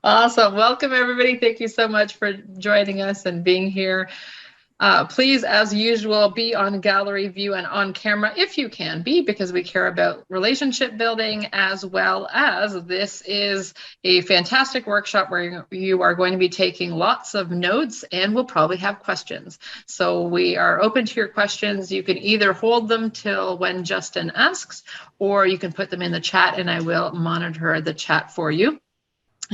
Awesome. Welcome, everybody. Thank you so much for joining us and being here. Please, as usual, be on gallery view and on camera if you can be, because we care about relationship building, as well as this is a fantastic workshop where you are going to be taking lots of notes and we'll probably have questions. So we are open to your questions. You can either hold them till when Justin asks, or you can put them in the chat and I will monitor the chat for you.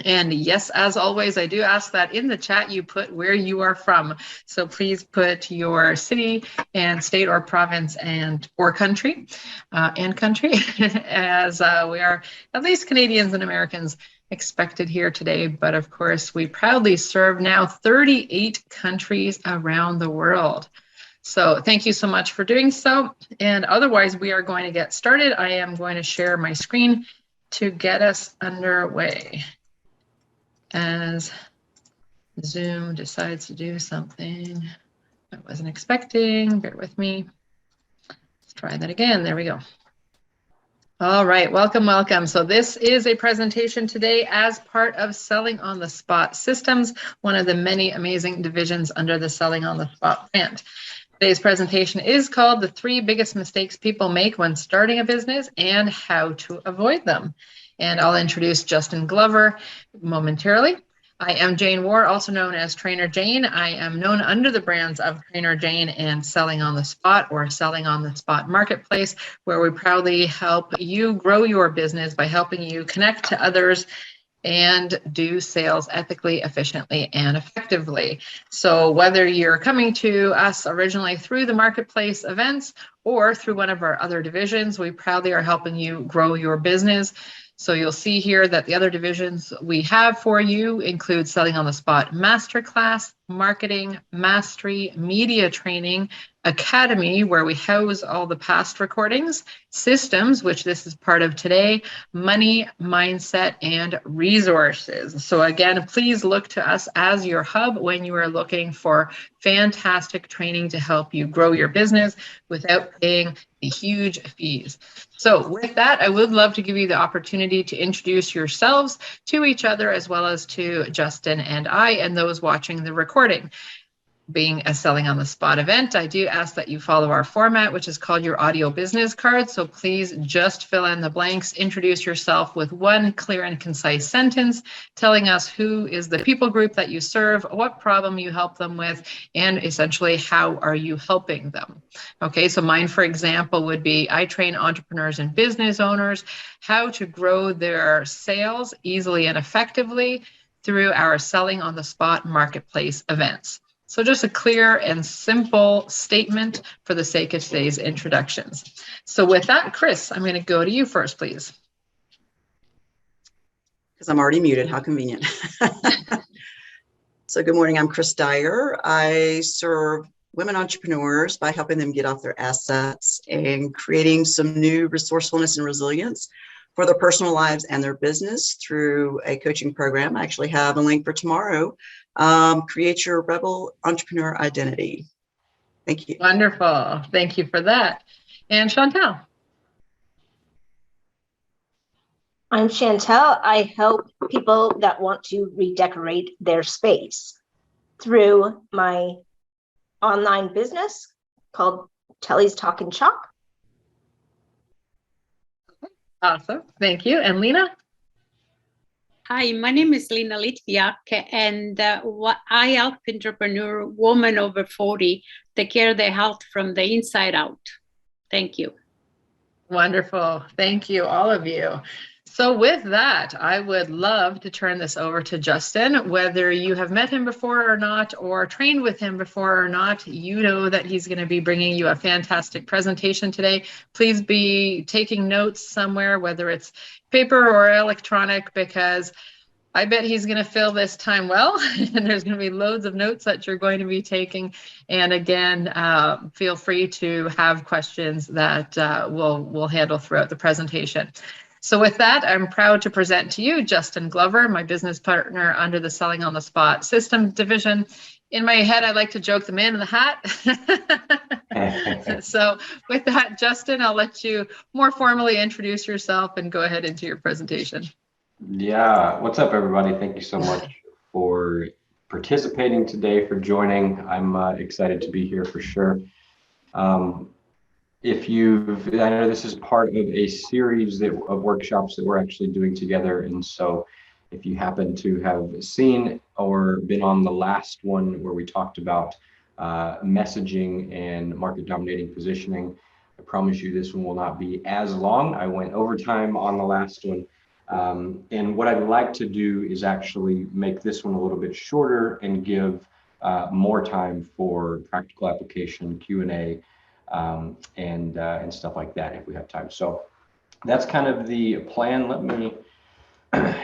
And yes, as always, I do ask that in the chat you put where you are from. So please put your city and state or province and or country as we are at least Canadians and Americans expected here today. But of course, we proudly serve now 38 countries around the world. So thank you so much for doing so. And otherwise, we are going to get started. I am going to share my screen to get us underway. As Zoom decides to do something I wasn't expecting, bear with me. Let's try that again. There we go. All right, welcome, welcome. So this is a presentation today as part of Selling on the Spot Systems, one of the many amazing divisions under the Selling on the Spot brand. Today's presentation is called The 3 Biggest Mistakes People Make When Starting a Business and How to Avoid Them. And I'll introduce Justin Glover momentarily. I am Jane Ward, also known as Trainer Jane. I am known under the brands of Trainer Jane and Selling on the Spot or Selling on the Spot Marketplace, where we proudly help you grow your business by helping you connect to others and do sales ethically, efficiently, and effectively. So whether you're coming to us originally through the marketplace events or through one of our other divisions, we proudly are helping you grow your business. So you'll see here that the other divisions we have for you include Selling on the Spot Masterclass, Marketing, Mastery, Media Training, Academy, where we house all the past recordings, Systems, which this is part of today, Money, Mindset, and Resources. So again, please look to us as your hub when you are looking for fantastic training to help you grow your business without paying the huge fees. So with that, I would love to give you the opportunity to introduce yourselves to each other as well as to Justin and I and those watching the recording. Being a Selling on the Spot event, I do ask that you follow our format, which is called your audio business card. So please just fill in the blanks, introduce yourself with one clear and concise sentence, telling us who is the people group that you serve, what problem you help them with, and essentially how are you helping them. Okay, so mine, for example, would be I train entrepreneurs and business owners how to grow their sales easily and effectively through our Selling on the Spot Marketplace events. So just a clear and simple statement for the sake of today's introductions. So with that, Chris, I'm going to go to you first, please. Because I'm already muted, how convenient. So good morning, I'm Chris Dyer. I serve women entrepreneurs by helping them get off their assets and creating some new resourcefulness and resilience for their personal lives and their business through a coaching program. I actually have a link for tomorrow. Create your rebel entrepreneur identity. Thank you. Wonderful. Thank you for that. And Chantel. I'm Chantel. I help people that want to redecorate their space through my online business called Telly's Talk and Shop. Awesome. Thank you. And Lena? Hi, my name is Lena Litviak, and I help entrepreneur women over 40 take care of their health from the inside out. Thank you. Wonderful. Thank you, all of you. So with that, I would love to turn this over to Justin. Whether you have met him before or not, or trained with him before or not, you know that he's going to be bringing you a fantastic presentation today. Please be taking notes somewhere, whether it's paper or electronic, because I bet he's going to fill this time well, and there's going to be loads of notes that you're going to be taking. And again, feel free to have questions that we'll handle throughout the presentation. So with that, I'm proud to present to you Justin Glover, my business partner under the Selling on the Spot Systems division. In my head, I like to joke the man in the hat. So with that, Justin, I'll let you more formally introduce yourself and go ahead into your presentation. Yeah, what's up, everybody? Thank you so much for participating today, for joining. I'm excited to be here for sure. Um, I know this is part of a series of workshops that we're actually doing together. And so if you happen to have seen or been on the last one where we talked about messaging and market dominating positioning, I promise you this one will not be as long. I went overtime on the last one. And what I'd like to do is actually make this one a little bit shorter and give more time for practical application, Q&A, and stuff like that if we have time. So that's kind of the plan. Let me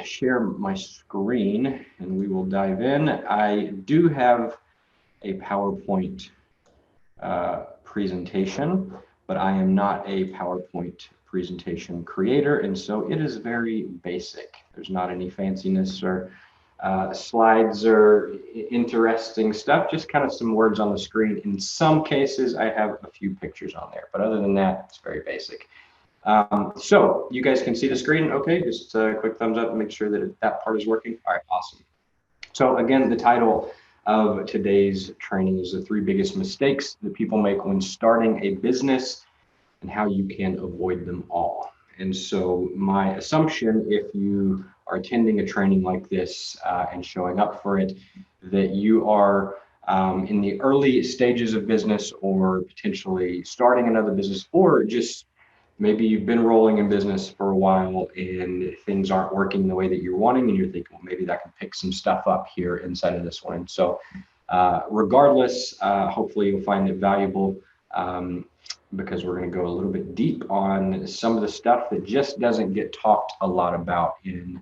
share my screen and we will dive in. I do have a PowerPoint presentation, but I am not a PowerPoint presentation creator, and so it is very basic. There's not any fanciness or slides or interesting stuff, just kind of some words on the screen. In some cases, I have a few pictures on there, but other than that, it's very basic. So you guys can see the screen, okay? Just a quick thumbs up and make sure that that part is working. All right, awesome. So again, the title of today's training is the 3 biggest mistakes that people make when starting a business and how you can avoid them all. And so my assumption, if you are attending a training like this and showing up for it, that you are in the early stages of business or potentially starting another business, or just maybe you've been rolling in business for a while and things aren't working the way that you're wanting, and you're thinking, well, maybe that can pick some stuff up here inside of this one. And so regardless, hopefully you'll find it valuable because we're going to go a little bit deep on some of the stuff that just doesn't get talked a lot about in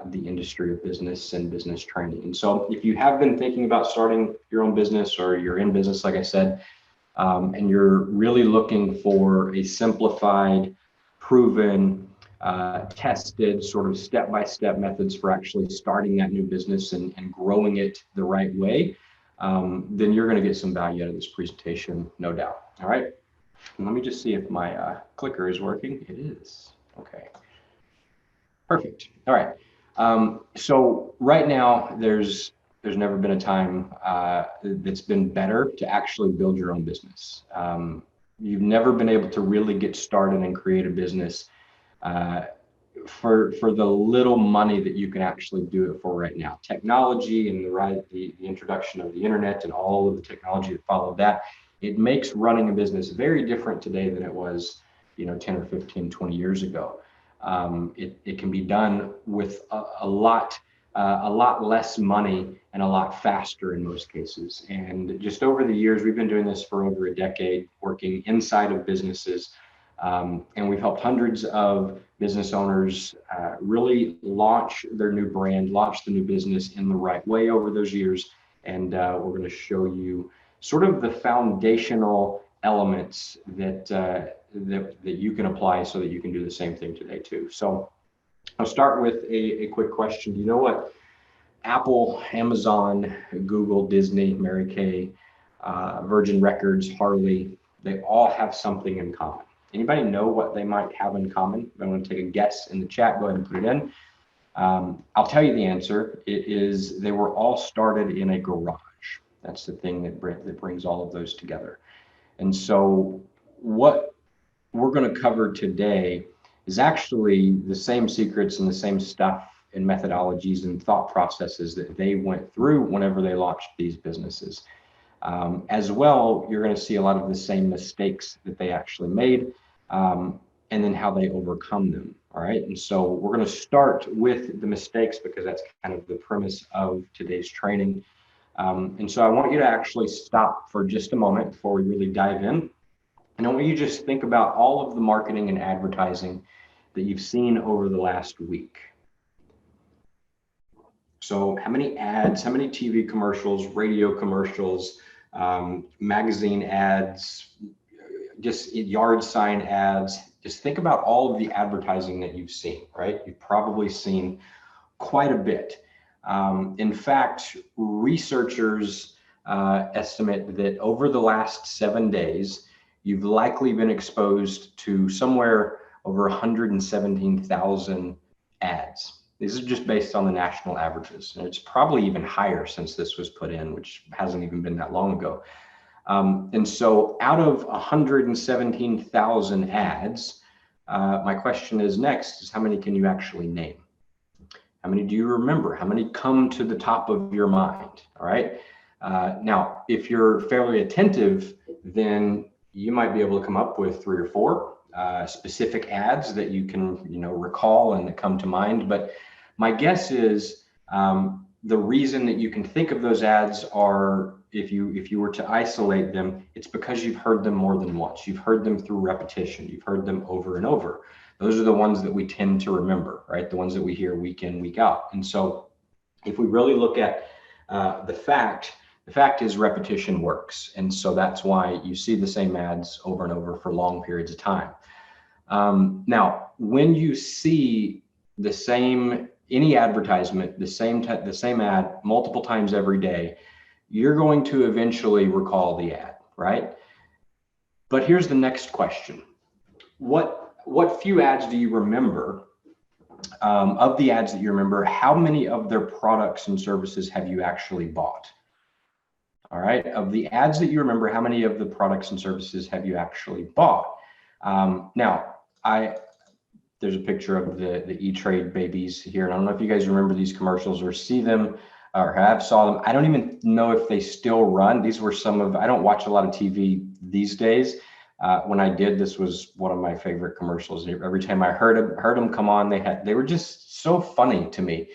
the industry of business and business training. And so if you have been thinking about starting your own business, or you're in business, like I said, and you're really looking for a simplified, proven, tested sort of step-by-step methods for actually starting that new business and growing it the right way, then you're going to get some value out of this presentation, no doubt. All right. And let me just see if my clicker is working. It is. Okay. Perfect. All right. So right now, there's never been a time that's been better to actually build your own business. You've never been able to really get started and create a business for the little money that you can actually do it for right now. Technology and the introduction of the internet and all of the technology that followed that, it makes running a business very different today than it was, 10 or 15, 20 years ago. It can be done with a lot less money and a lot faster in most cases. And just over the years, we've been doing this for over a decade, working inside of businesses. And we've helped hundreds of business owners really launch their new brand, launch the new business in the right way over those years. And we're going to show you sort of the foundational elements that you can apply so that you can do the same thing today too. So I'll start with a quick question. Do you know what Apple, Amazon, Google, Disney, Mary Kay, Virgin Records, Harley, they all have something in common? Anybody know what they might have in common? If I want to take a guess in the chat, go ahead and put it in. I'll tell you the answer. It is they were all started in a garage. That's the thing that brings all of those together. And so what we're going to cover today is actually the same secrets and the same stuff and methodologies and thought processes that they went through whenever they launched these businesses. As well, you're going to see a lot of the same mistakes that they actually made, and then how they overcome them. All right. And so we're going to start with the mistakes because that's kind of the premise of today's training. And so I want you to actually stop for just a moment before we really dive in. And I want you to just think about all of the marketing and advertising that you've seen over the last week. So how many ads, how many TV commercials, radio commercials, magazine ads, just yard sign ads? Just think about all of the advertising that you've seen, right? You've probably seen quite a bit. In fact, researchers estimate that over the last 7 days, you've likely been exposed to somewhere over 117,000 ads. These are just based on the national averages. And it's probably even higher since this was put in, which hasn't even been that long ago. And so out of 117,000 ads, my question is next is how many can you actually name? How many do you remember? How many come to the top of your mind? All right. Now, if you're fairly attentive, then you might be able to come up with 3 or 4 specific ads that you can, recall and that come to mind. But my guess is the reason that you can think of those ads are, if you were to isolate them, it's because you've heard them more than once. You've heard them through repetition. You've heard them over and over. Those are the ones that we tend to remember, right? The ones that we hear week in, week out. And so if we really look at the fact is repetition works. And so that's why you see the same ads over and over for long periods of time. Now, when you see the same, any advertisement, the same ad multiple times every day, you're going to eventually recall the ad, right? But here's the next question. What few ads do you remember? Of the ads that you remember, how many of their products and services have you actually bought? All right, of the ads that you remember, how many of the products and services have you actually bought? Now, there's a picture of the E-Trade babies here, and I don't know if you guys remember these commercials or see them or have saw them. I don't even know if they still run. These were I don't watch a lot of TV these days. When I did, this was one of my favorite commercials. Every time I heard them come on, they were just so funny to me.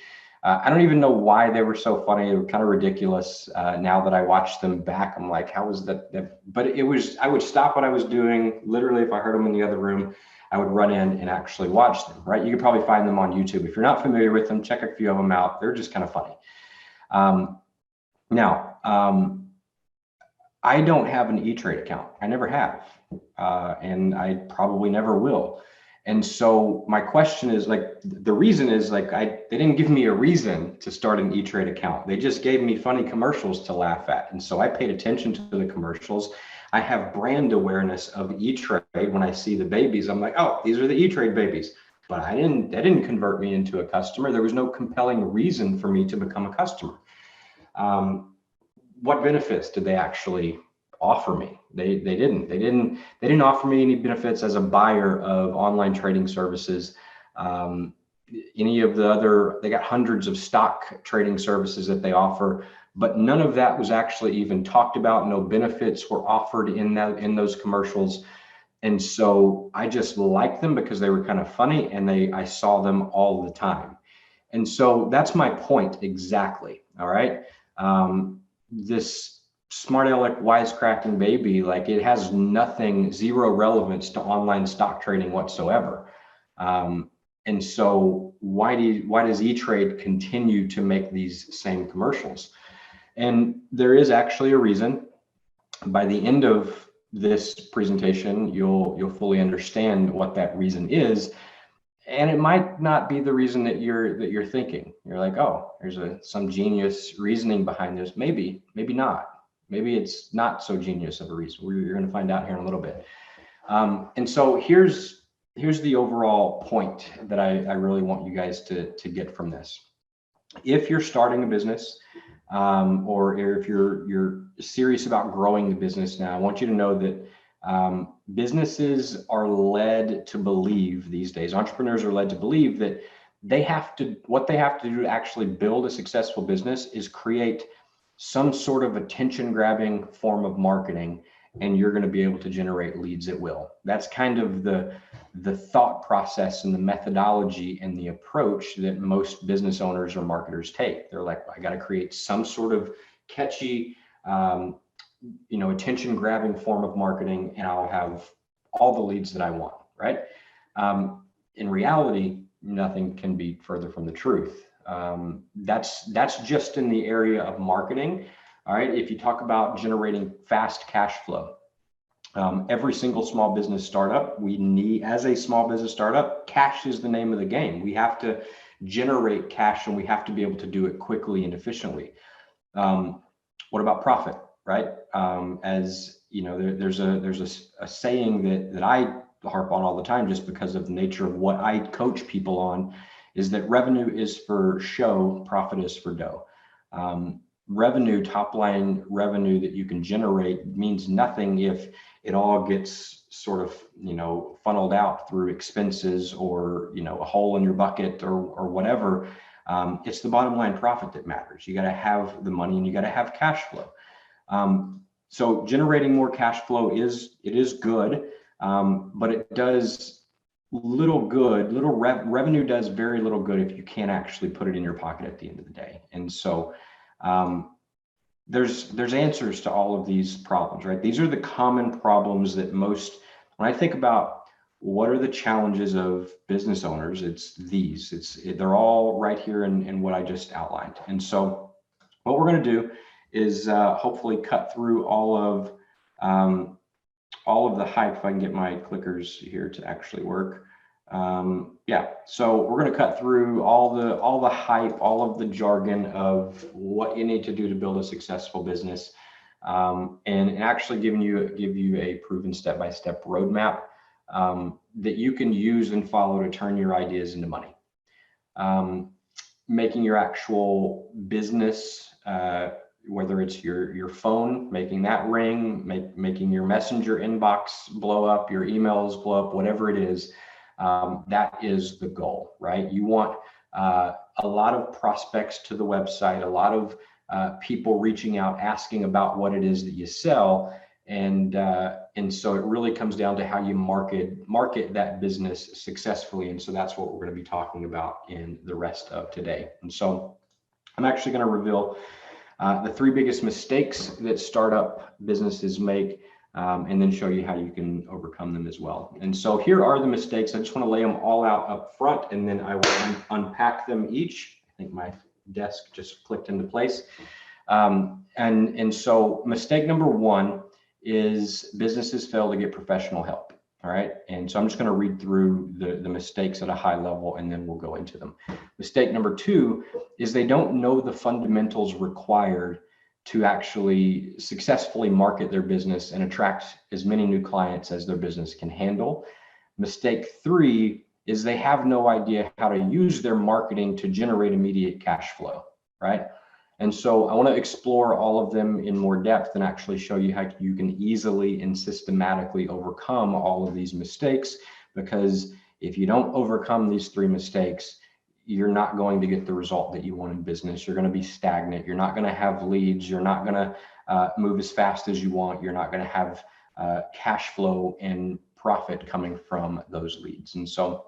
I don't even know why they were so funny. They were kind of ridiculous. Now that I watch them back, I'm like, how was that? But I would stop what I was doing. Literally, if I heard them in the other room, I would run in and actually watch them, right? You could probably find them on YouTube. If you're not familiar with them, check a few of them out. They're just kind of funny. Now, I don't have an E-Trade account. I never have, and I probably never will. And so my question is the reason is they didn't give me a reason to start an E-Trade account. They just gave me funny commercials to laugh at. And so I paid attention to the commercials. I have brand awareness of E-Trade. When I see the babies, I'm like, oh, these are the E-Trade babies. But that didn't convert me into a customer. There was no compelling reason for me to become a customer. What benefits did they actually offer me? They didn't offer me any benefits as a buyer of online trading services. Any of the other, they got hundreds of stock trading services that they offer, but none of that was actually even talked about. No benefits were offered in those commercials. And so I just liked them because they were kind of funny, and I saw them all the time. And so that's my point exactly. All right. This smart aleck wisecracking baby, it has zero relevance to online stock trading whatsoever. And so why does E-Trade continue to make these same commercials? And there is actually a reason. By the end of this presentation, you'll fully understand what that reason is. And it might not be the reason that you're thinking. You're like, oh, there's some genius reasoning behind this. Maybe not. Maybe it's not so genius of a reason. You're going to find out here in a little bit. And so here's the overall point that I really want you guys to get from this. If you're starting a business, or if you're serious about growing the business now, I want you to know that businesses are led to believe these days, entrepreneurs are led to believe that what they have to do to actually build a successful business is create some sort of attention grabbing form of marketing, and you're going to be able to generate leads at will. That's kind of the thought process and the methodology and the approach that most business owners or marketers take. They're like, I got to create some sort of catchy, attention grabbing form of marketing, and I'll have all the leads that I want, right? In reality, nothing can be further from the truth. That's just in the area of marketing. All right. If you talk about generating fast cash flow, every single small business startup, as a small business startup, cash is the name of the game. We have to generate cash, and we have to be able to do it quickly and efficiently. What about profit, right? As you know, there's a saying that I harp on all the time, just because of the nature of what I coach people on, is that revenue is for show, profit is for dough. Revenue, top line revenue that you can generate means nothing if it all gets sort of, funneled out through expenses or, a hole in your bucket or whatever. It's the bottom line profit that matters. You got to have the money and you got to have cash flow. So generating more cash flow is good, but it does little good. Revenue does very little good if you can't actually put it in your pocket at the end of the day. And so there's answers to all of these problems, right? These are the common problems that when I think about what are the challenges of business owners, they're all right here in what I just outlined. And so what we're going to do is hopefully cut through all of the hype. If I can get my clickers here to actually work. So we're going to cut through all the hype, all of the jargon of what you need to do to build a successful business, and actually give you a proven step-by-step roadmap that you can use and follow to turn your ideas into money. Making your actual business, whether it's your phone, making that ring, making your messenger inbox blow up, your emails blow up, whatever it is, that is the goal, right? You want a lot of prospects to the website, a lot of people reaching out, asking about what it is that you sell. And so it really comes down to how you market that business successfully. And so that's what we're going to be talking about in the rest of today. And so I'm actually going to reveal the 3 biggest mistakes that startup businesses make, and then show you how you can overcome them as well. And so here are the mistakes. I just want to lay them all out up front, and then I will unpack them each. I think my desk just clicked into place. And so mistake number 1 is businesses fail to get professional help. All right. And so I'm just going to read through the mistakes at a high level, and then we'll go into them. Mistake number 2 is they don't know the fundamentals required to actually successfully market their business and attract as many new clients as their business can handle. Mistake 3 is they have no idea how to use their marketing to generate immediate cash flow, right? And so I want to explore all of them in more depth and actually show you how you can easily and systematically overcome all of these mistakes, because if you don't overcome these 3 mistakes, you're not going to get the result that you want in business. You're going to be stagnant. You're not going to have leads. You're not going to move as fast as you want. You're not going to have cash flow and profit coming from those leads. And so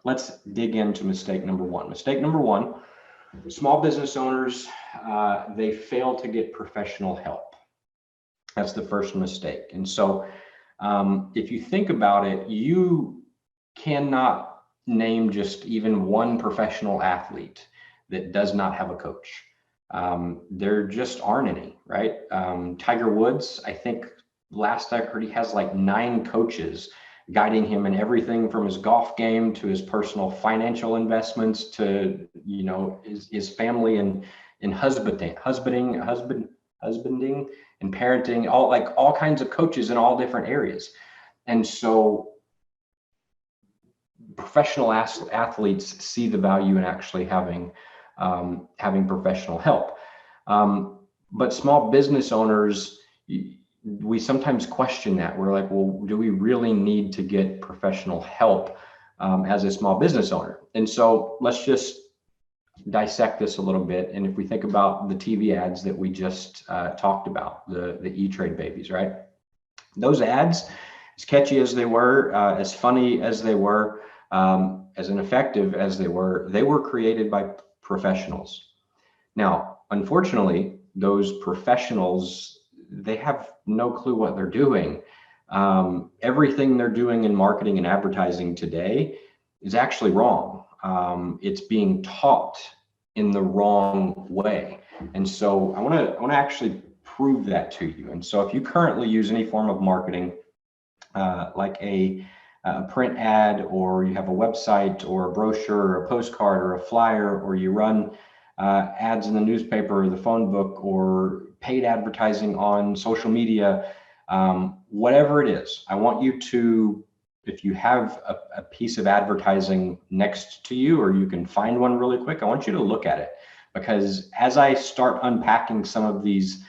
let's dig into mistake number 1. Mistake number 1, small business owners, they fail to get professional help. That's the first mistake. And so if you think about it, you cannot name just even one professional athlete that does not have a coach. There just aren't any, right? Tiger Woods, I think last I heard, he has like 9 coaches guiding him in everything from his golf game to his personal financial investments to, his family and husbanding and parenting, all kinds of coaches in all different areas. And so professional athletes see the value in actually having professional help. But small business owners, we sometimes question that. We're like, well, do we really need to get professional help as a small business owner? And so let's just dissect this a little bit. And if we think about the TV ads that we just talked about, the E-Trade babies, right? Those ads, as catchy as they were, as funny as they were, as ineffective as they were created by professionals. Now, unfortunately, those professionals, they have no clue what they're doing. Everything they're doing in marketing and advertising today is actually wrong. It's being taught in the wrong way. And so I want to actually prove that to you. And so if you currently use any form of marketing, like a print ad, or you have a website or a brochure or a postcard or a flyer, or you run ads in the newspaper or the phone book or paid advertising on social media, whatever it is, I want you to if you have a piece of advertising next to you, or you can find one really quick, I want you to look at it, because as I start unpacking some of these,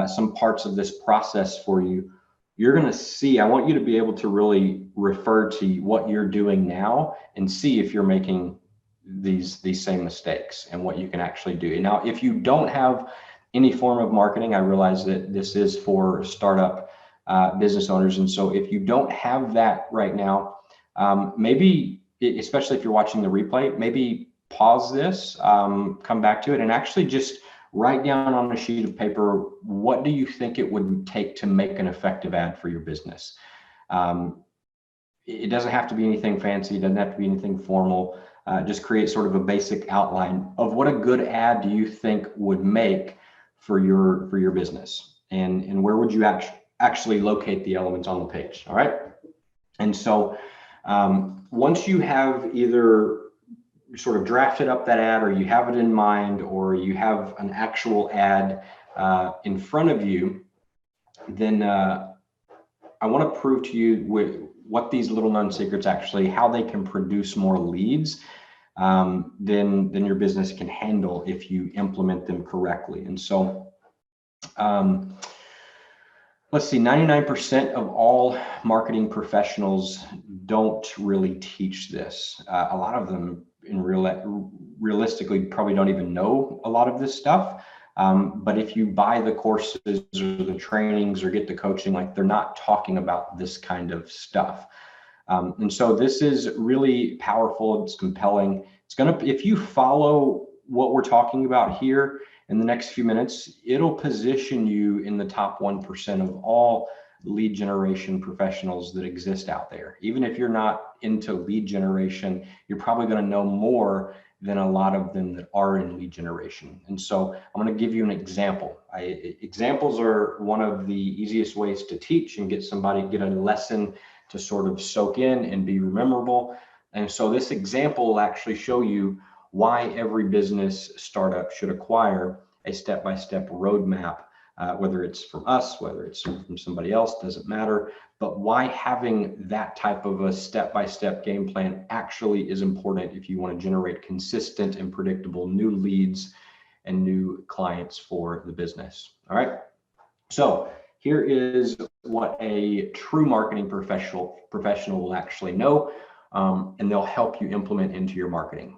some parts of this process for you, you're going to see, I want you to be able to really refer to what you're doing now and see if you're making these same mistakes and what you can actually do. Now, if you don't have any form of marketing, I realize that this is for startup business owners. And so if you don't have that right now, maybe, especially if you're watching the replay, maybe pause this, come back to it, and actually just write down on a sheet of paper, what do you think it would take to make an effective ad for your business? It doesn't have to be anything fancy. It doesn't have to be anything formal. Just create sort of a basic outline of what a good ad do you think would make for your business, and where would you actually locate the elements on the page. All right. And so once you have either sort of drafted up that ad, or you have it in mind, or you have an actual ad in front of you, then I want to prove to you what these little known secrets actually, how they can produce more leads than your business can handle if you implement them correctly. And so let's see, 99% of all marketing professionals don't really teach this. A lot of them realistically probably don't even know a lot of this stuff. But if you buy the courses or the trainings or get the coaching, like, they're not talking about this kind of stuff. And so this is really powerful. It's compelling. It's gonna, if you follow what we're talking about here in the next few minutes, it'll position you in the top 1% of all lead generation professionals that exist out there. Even if you're not into lead generation, you're probably going to know more than a lot of them that are in lead generation. And so I'm going to give you an example. Examples are one of the easiest ways to teach and get a lesson to sort of soak in and be memorable. And so this example will actually show you why every business startup should acquire a step-by-step roadmap, whether it's from us, whether it's from somebody else, doesn't matter, but why having that type of a step-by-step game plan actually is important if you want to generate consistent and predictable new leads and new clients for the business. All right. So here is what a true marketing professional will actually know, and they'll help you implement into your marketing.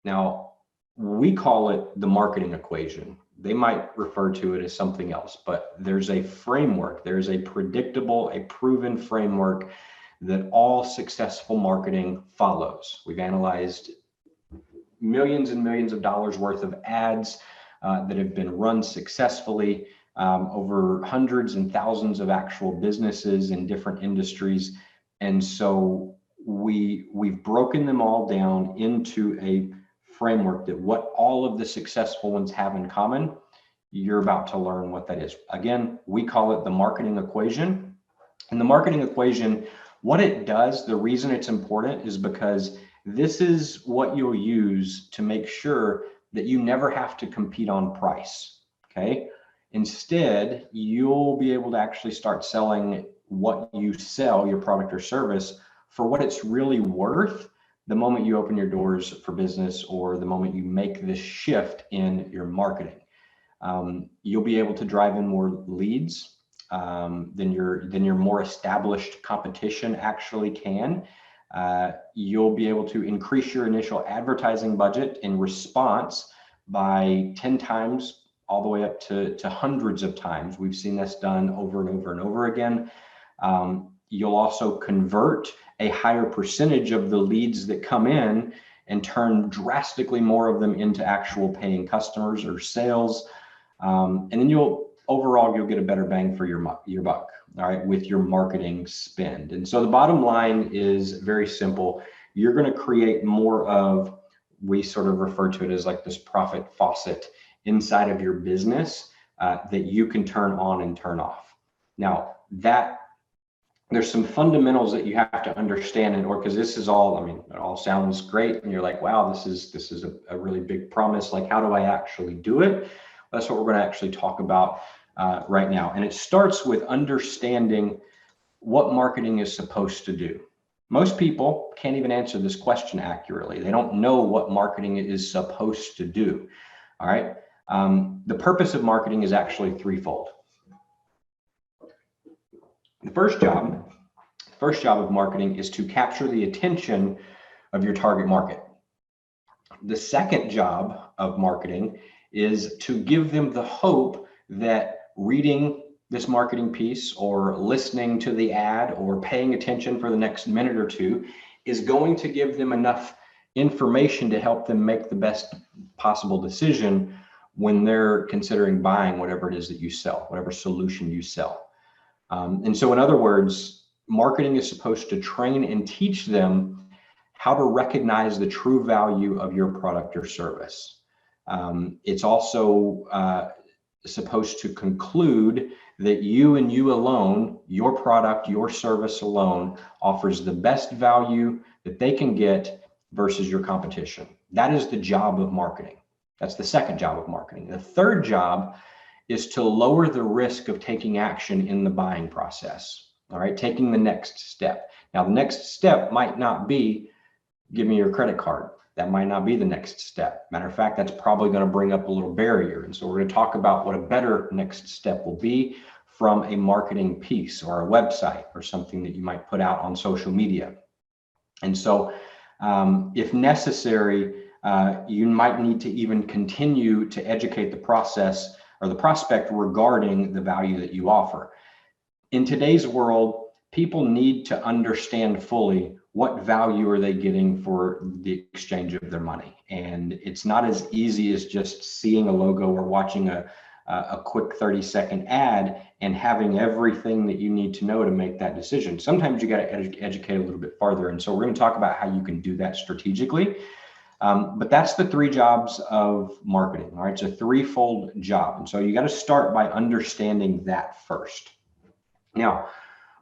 Now, we call it the marketing equation. They might refer to it as something else, but there's a framework. There's a predictable, a proven framework that all successful marketing follows. We've analyzed millions and millions of dollars worth of ads that have been run successfully, over hundreds and thousands of actual businesses in different industries. And so we've broken them all down into a framework that what all of the successful ones have in common. You're about to learn what that is. Again, we call it the marketing equation. And the marketing equation, what it does, the reason it's important is because this is what you'll use to make sure that you never have to compete on price. Okay. Instead, you'll be able to actually start selling what you sell, your product or service, for what it's really worth the moment you open your doors for business, or the moment you make this shift in your marketing. You'll be able to drive in more leads than your more established competition actually can. You'll be able to increase your initial advertising budget in response by 10 times, all the way up to hundreds of times. We've seen this done over and over and over again. You'll also convert a higher percentage of the leads that come in and turn drastically more of them into actual paying customers or sales. And then you'll get a better bang for your buck, all right, with your marketing spend. And so the bottom line is very simple. You're going to create more of, we sort of refer to it as like this profit faucet inside of your business that you can turn on and turn off. Now, there's some fundamentals that you have to understand in order, because this is all, I mean, it all sounds great. And you're like, wow, this is a really big promise. Like, how do I actually do it? That's what we're going to actually talk about right now. And it starts with understanding what marketing is supposed to do. Most people can't even answer this question accurately. They don't know what marketing is supposed to do. All right. The purpose of marketing is actually threefold. The first job of marketing is to capture the attention of your target market. The second job of marketing is to give them the hope that reading this marketing piece or listening to the ad or paying attention for the next minute or two is going to give them enough information to help them make the best possible decision when they're considering buying whatever it is that you sell, whatever solution you sell. And so in other words, marketing is supposed to train and teach them how to recognize the true value of your product or service. It's also supposed to conclude that you and you alone, your product, your service alone, offers the best value that they can get versus your competition. That is the job of marketing. That's the second job of marketing. The third job is to lower the risk of taking action in the buying process. All right, taking the next step. Now, the next step might not be give me your credit card. That might not be the next step. Matter of fact, that's probably going to bring up a little barrier. And so we're going to talk about what a better next step will be from a marketing piece or a website or something that you might put out on social media. And so if necessary, you might need to even continue to educate the process or the prospect regarding the value that you offer. In today's world, people need to understand fully what value are they getting for the exchange of their money. And it's not as easy as just seeing a logo or watching a quick 30-second ad and having everything that you need to know to make that decision. Sometimes you got to educate a little bit farther. And so we're going to talk about how you can do that strategically. But that's the three jobs of marketing. All right, it's a threefold job. And so you got to start by understanding that first. Now,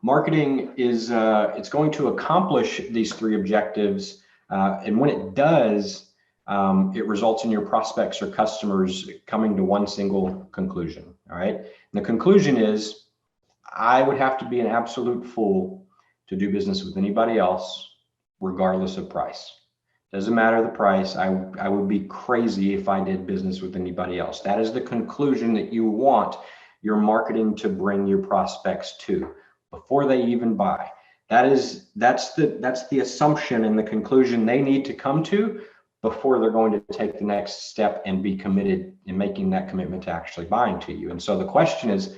marketing is it's going to accomplish these three objectives. And when it does, it results in your prospects or customers coming to one single conclusion. All right. And the conclusion is, I would have to be an absolute fool to do business with anybody else, regardless of price. Doesn't matter the price. I would be crazy if I did business with anybody else. That is the conclusion that you want your marketing to bring your prospects to before they even buy. That's the assumption and the conclusion they need to come to before they're going to take the next step and be committed in making that commitment to actually buying to you. And so the question is,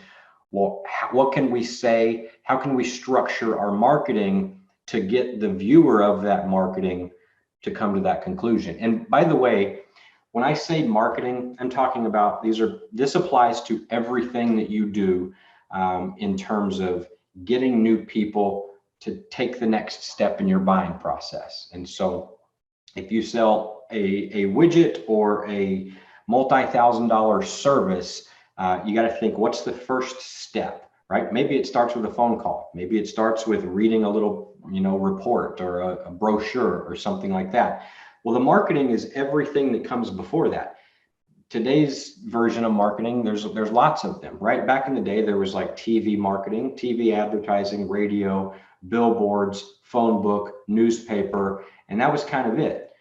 well, what can we say? How can we structure our marketing to get the viewer of that marketing to come to that conclusion? And by the way, when I say marketing, I'm talking about this applies to everything that you do in terms of getting new people to take the next step in your buying process. And so if you sell a widget or a multi-$1,000 service, you got to think, what's the first step, right? Maybe it starts with a phone call. Maybe it starts with reading a little, report or a brochure or something like that. Well, the marketing is everything that comes before that. Today's version of marketing, there's lots of them, right? Back in the day, there was like TV marketing, TV advertising, radio, billboards, phone book, newspaper, and that was kind of it.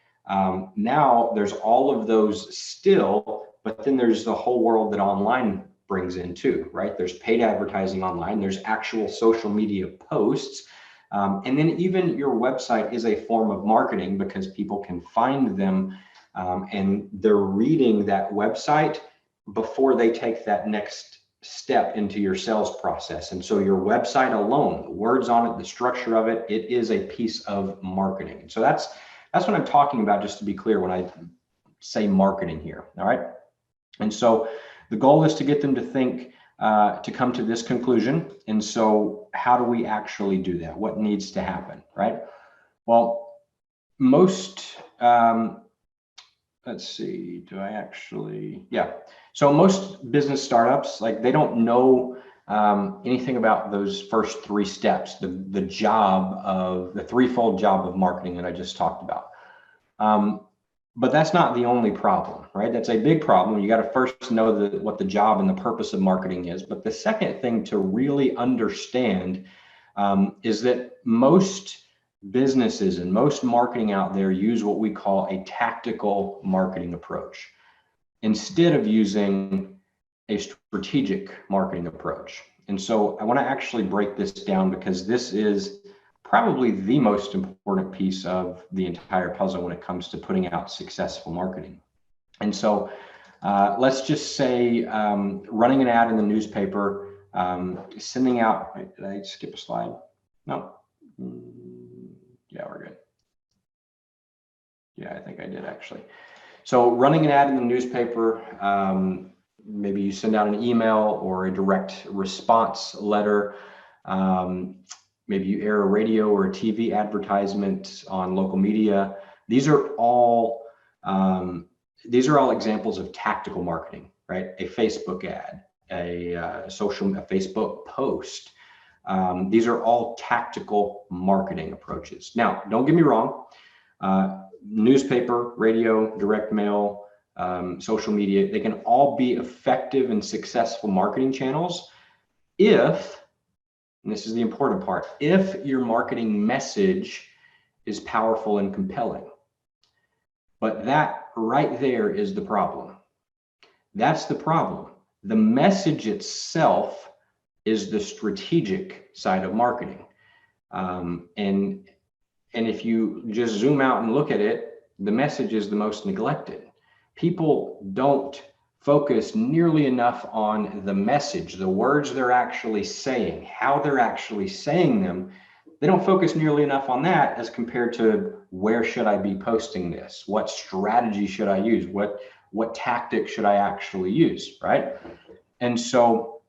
Now there's all of those still, but then there's the whole world that online brings in too, right? There's paid advertising online, there's actual social media posts, and then even your website is a form of marketing because people can find them and they're reading that website before they take that next step into your sales process. And so your website alone, the words on it, the structure of it, it is a piece of marketing. And so that's what I'm talking about, just to be clear when I say marketing here. All right. And so the goal is to get them to think, to come to this conclusion. And so how do we actually do that? What needs to happen, right? Well, most, let's see, so most business startups, like they don't know anything about those first three steps, the job of the threefold job of marketing that I just talked about. But that's not the only problem, right? That's a big problem. You got to first know what the job and the purpose of marketing is. But the second thing to really understand is that most businesses and most marketing out there use what we call a tactical marketing approach instead of using a strategic marketing approach. And so I want to actually break this down because this is probably the most important piece of the entire puzzle when it comes to putting out successful marketing. And so let's just say running an ad in the newspaper, sending out, did I skip a slide? No. Yeah, we're good. Yeah, I think I did actually. So running an ad in the newspaper, maybe you send out an email or a direct response letter. Maybe you air a radio or a TV advertisement on local media. These are all examples of tactical marketing, right? A Facebook ad, a Facebook post. These are all tactical marketing approaches. Now, don't get me wrong. Newspaper, radio, direct mail, social media, they can all be effective and successful marketing channels if, and this is the important part, if your marketing message is powerful and compelling. But that right there is the problem. That's the problem. The message itself is the strategic side of marketing. And if you just zoom out and look at it, the message is the most neglected. People don't focus nearly enough on the message, the words they're actually saying, how they're actually saying them. They don't focus nearly enough on that as compared to where should I be posting this? What strategy should I use? What tactic should I actually use, right? And so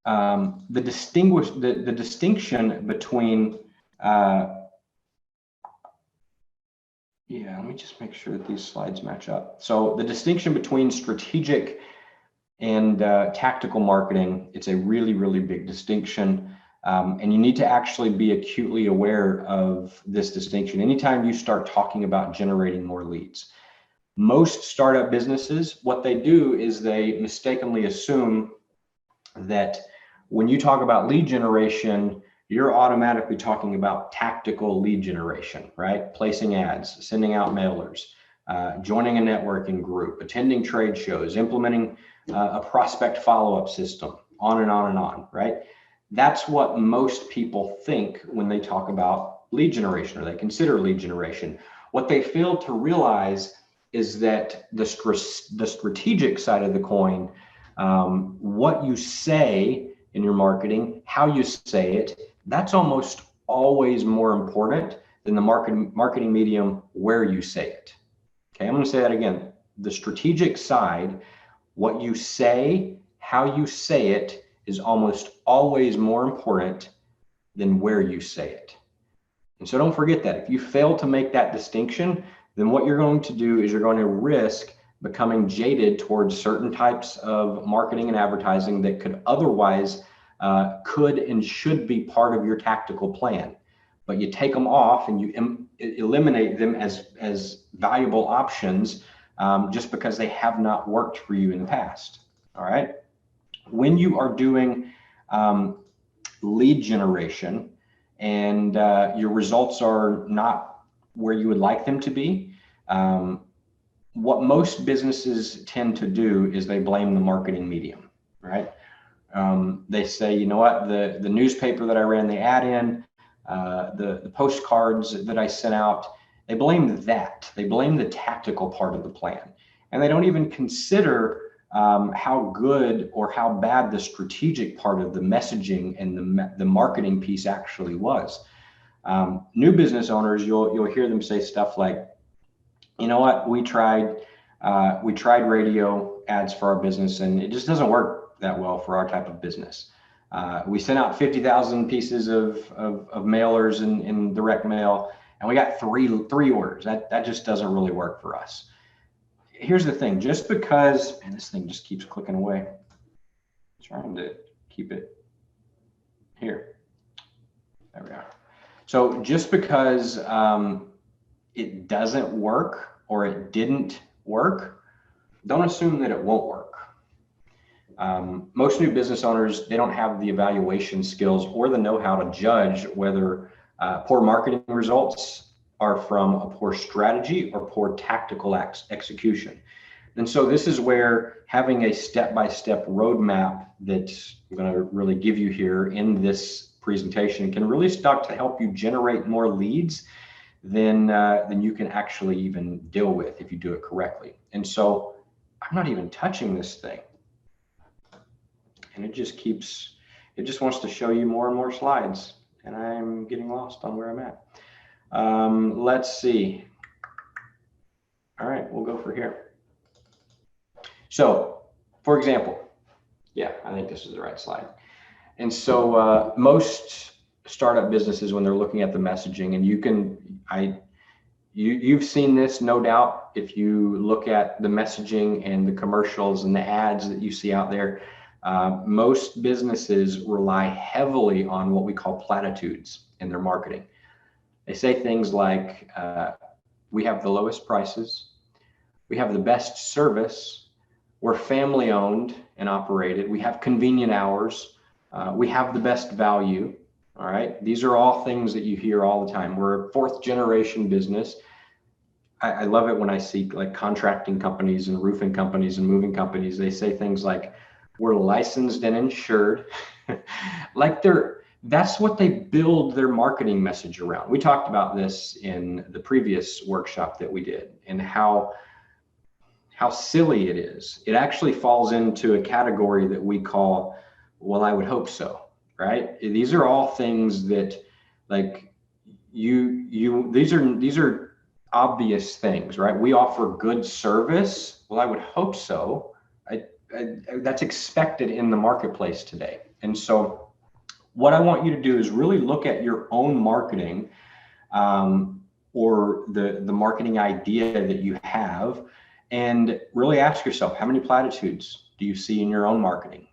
the distinction between let me just make sure that these slides match up. So the distinction between strategic and tactical marketing, it's a really, really big distinction. And you need to actually be acutely aware of this distinction anytime you start talking about generating more leads. Most startup businesses, what they do is they mistakenly assume that when you talk about lead generation, you're automatically talking about tactical lead generation, right? Placing ads, sending out mailers, joining a networking group, attending trade shows, implementing a prospect follow-up system, on and on and on, right? That's what most people think when they talk about lead generation or they consider lead generation. What they fail to realize is that the strategic side of the coin, what you say in your marketing, how you say it, that's almost always more important than the marketing medium where you say it. Okay, I'm going to say that again. The strategic side, what you say, how you say it is almost always more important than where you say it. And so don't forget that. If you fail to make that distinction, then what you're going to do is you're going to risk becoming jaded towards certain types of marketing and advertising that could otherwise could and should be part of your tactical plan, but you take them off and you eliminate them as valuable options just because they have not worked for you in the past. All right. When you are doing lead generation and your results are not where you would like them to be, what most businesses tend to do is they blame the marketing medium, right? They say, you know what, the newspaper that I ran the ad in, the postcards that I sent out, they blame that. They blame the tactical part of the plan. And they don't even consider how good or how bad the strategic part of the messaging and the marketing piece actually was. New business owners, you'll hear them say stuff like, you know what, we tried radio ads for our business and it just doesn't work that well for our type of business. We sent out 50,000 pieces of mailers in direct mail, and we got three orders. That just doesn't really work for us. Here's the thing: just because, and this thing just keeps clicking away. I'm trying to keep it here. There we are. So just because it doesn't work or it didn't work, don't assume that it won't work. Most new business owners, they don't have the evaluation skills or the know-how to judge whether Poor marketing results are from a poor strategy or poor tactical execution. And so this is where having a step-by-step roadmap that I'm going to really give you here in this presentation can really start to help you generate more leads than you can actually even deal with if you do it correctly. And so I'm not even touching this thing. And it just wants to show you more and more slides. And I'm getting lost on where I'm at. Let's see. All right, we'll go for here. So, for example, yeah, I think this is the right slide. And so most startup businesses, when they're looking at the messaging, and you've seen this, no doubt, if you look at the messaging and the commercials and the ads that you see out there, most businesses rely heavily on what we call platitudes in their marketing. They say things like, we have the lowest prices, we have the best service, we're family owned and operated, we have convenient hours, we have the best value. All right, these are all things that you hear all the time. We're a fourth generation business. I love it when I see like contracting companies and roofing companies and moving companies, they say things like, we're licensed and insured. Like that's what they build their marketing message around. We talked about this in the previous workshop that we did, and how silly it is. It actually falls into a category that we call, well, I would hope so, right? These are all things that, like, these are obvious things, right? We offer good service. Well, I would hope so. That's expected in the marketplace today. And so what I want you to do is really look at your own marketing, or the marketing idea that you have, and really ask yourself, how many platitudes do you see in your own marketing?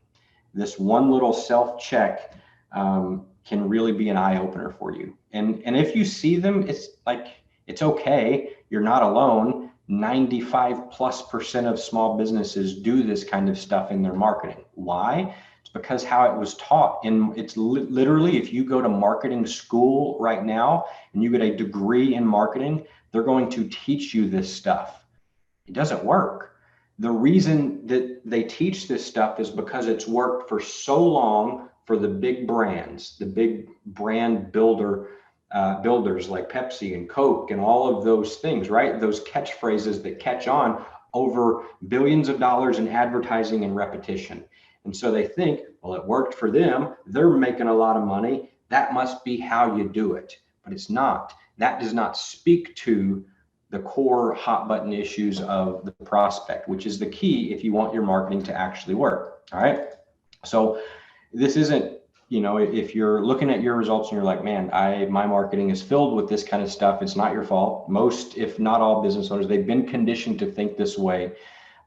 This one little self-check can really be an eye-opener for you. And if you see them, it's okay. You're not alone. 95+% of small businesses do this kind of stuff in their marketing. Why? It's because how it was taught. And it's literally, if you go to marketing school right now and you get a degree in marketing, they're going to teach you this stuff. It doesn't work. The reason that they teach this stuff is because it's worked for so long for the big brands, the big brand builders like Pepsi and Coke and all of those things, right? Those catchphrases that catch on over billions of dollars in advertising and repetition. And so they think, well, it worked for them. They're making a lot of money. That must be how you do it. But it's not. That does not speak to the core hot button issues of the prospect, which is the key if you want your marketing to actually work. All right. So this isn't, if you're looking at your results and you're like, man, my marketing is filled with this kind of stuff, it's not your fault. Most, if not all business owners, they've been conditioned to think this way,